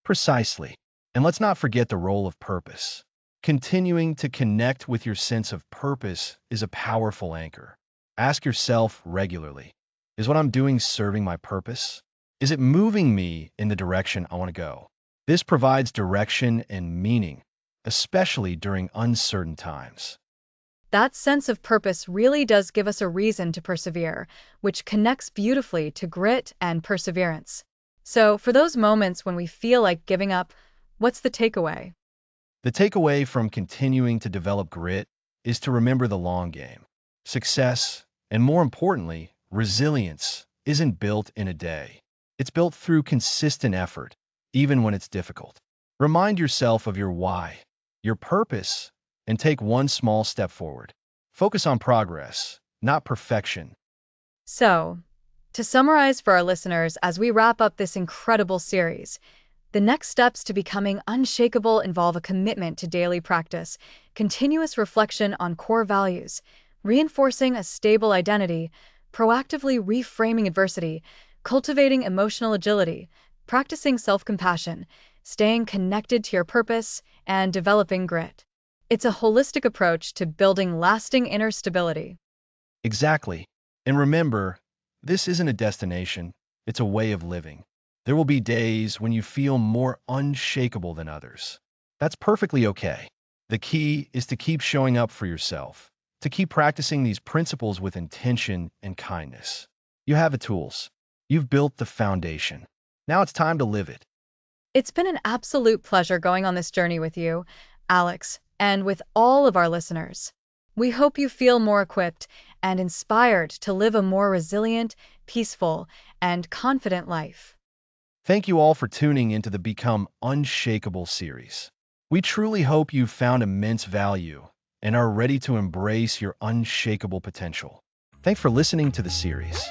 Precisely. And let's not forget the role of purpose. Continuing to connect with your sense of purpose is a powerful anchor. Ask yourself regularly, is what I'm doing serving my purpose? Is it moving me in the direction I want to go? This provides direction and meaning, especially during uncertain times. That sense of purpose really does give us a reason to persevere, which connects beautifully to grit and perseverance. So, for those moments when we feel like giving up, what's the takeaway? The takeaway from continuing to develop grit is to remember the long game. Success, and more importantly, resilience, isn't built in a day. It's built through consistent effort, even when it's difficult. Remind yourself of your why, your purpose, and take one small step forward. Focus on progress, not perfection. So, to summarize for our listeners as we wrap up this incredible series, the next steps to becoming unshakable involve a commitment to daily practice, continuous reflection on core values, reinforcing a stable identity, proactively reframing adversity, cultivating emotional agility, practicing self compassion, staying connected to your purpose, and developing grit. It's a holistic approach to building lasting inner stability. Exactly. And remember, this isn't a destination, it's a way of living. There will be days when you feel more unshakable than others. That's perfectly okay. The key is to keep showing up for yourself, to keep practicing these principles with intention and kindness. You have the tools. You've built the foundation. Now it's time to live it. It's been an absolute pleasure going on this journey with you, Alex, and with all of our listeners. We hope you feel more equipped and inspired to live a more resilient, peaceful, and confident life. Thank you all for tuning into the Become Unshakable series. We truly hope you've found immense value and are ready to embrace your unshakable potential. Thanks for listening to the series.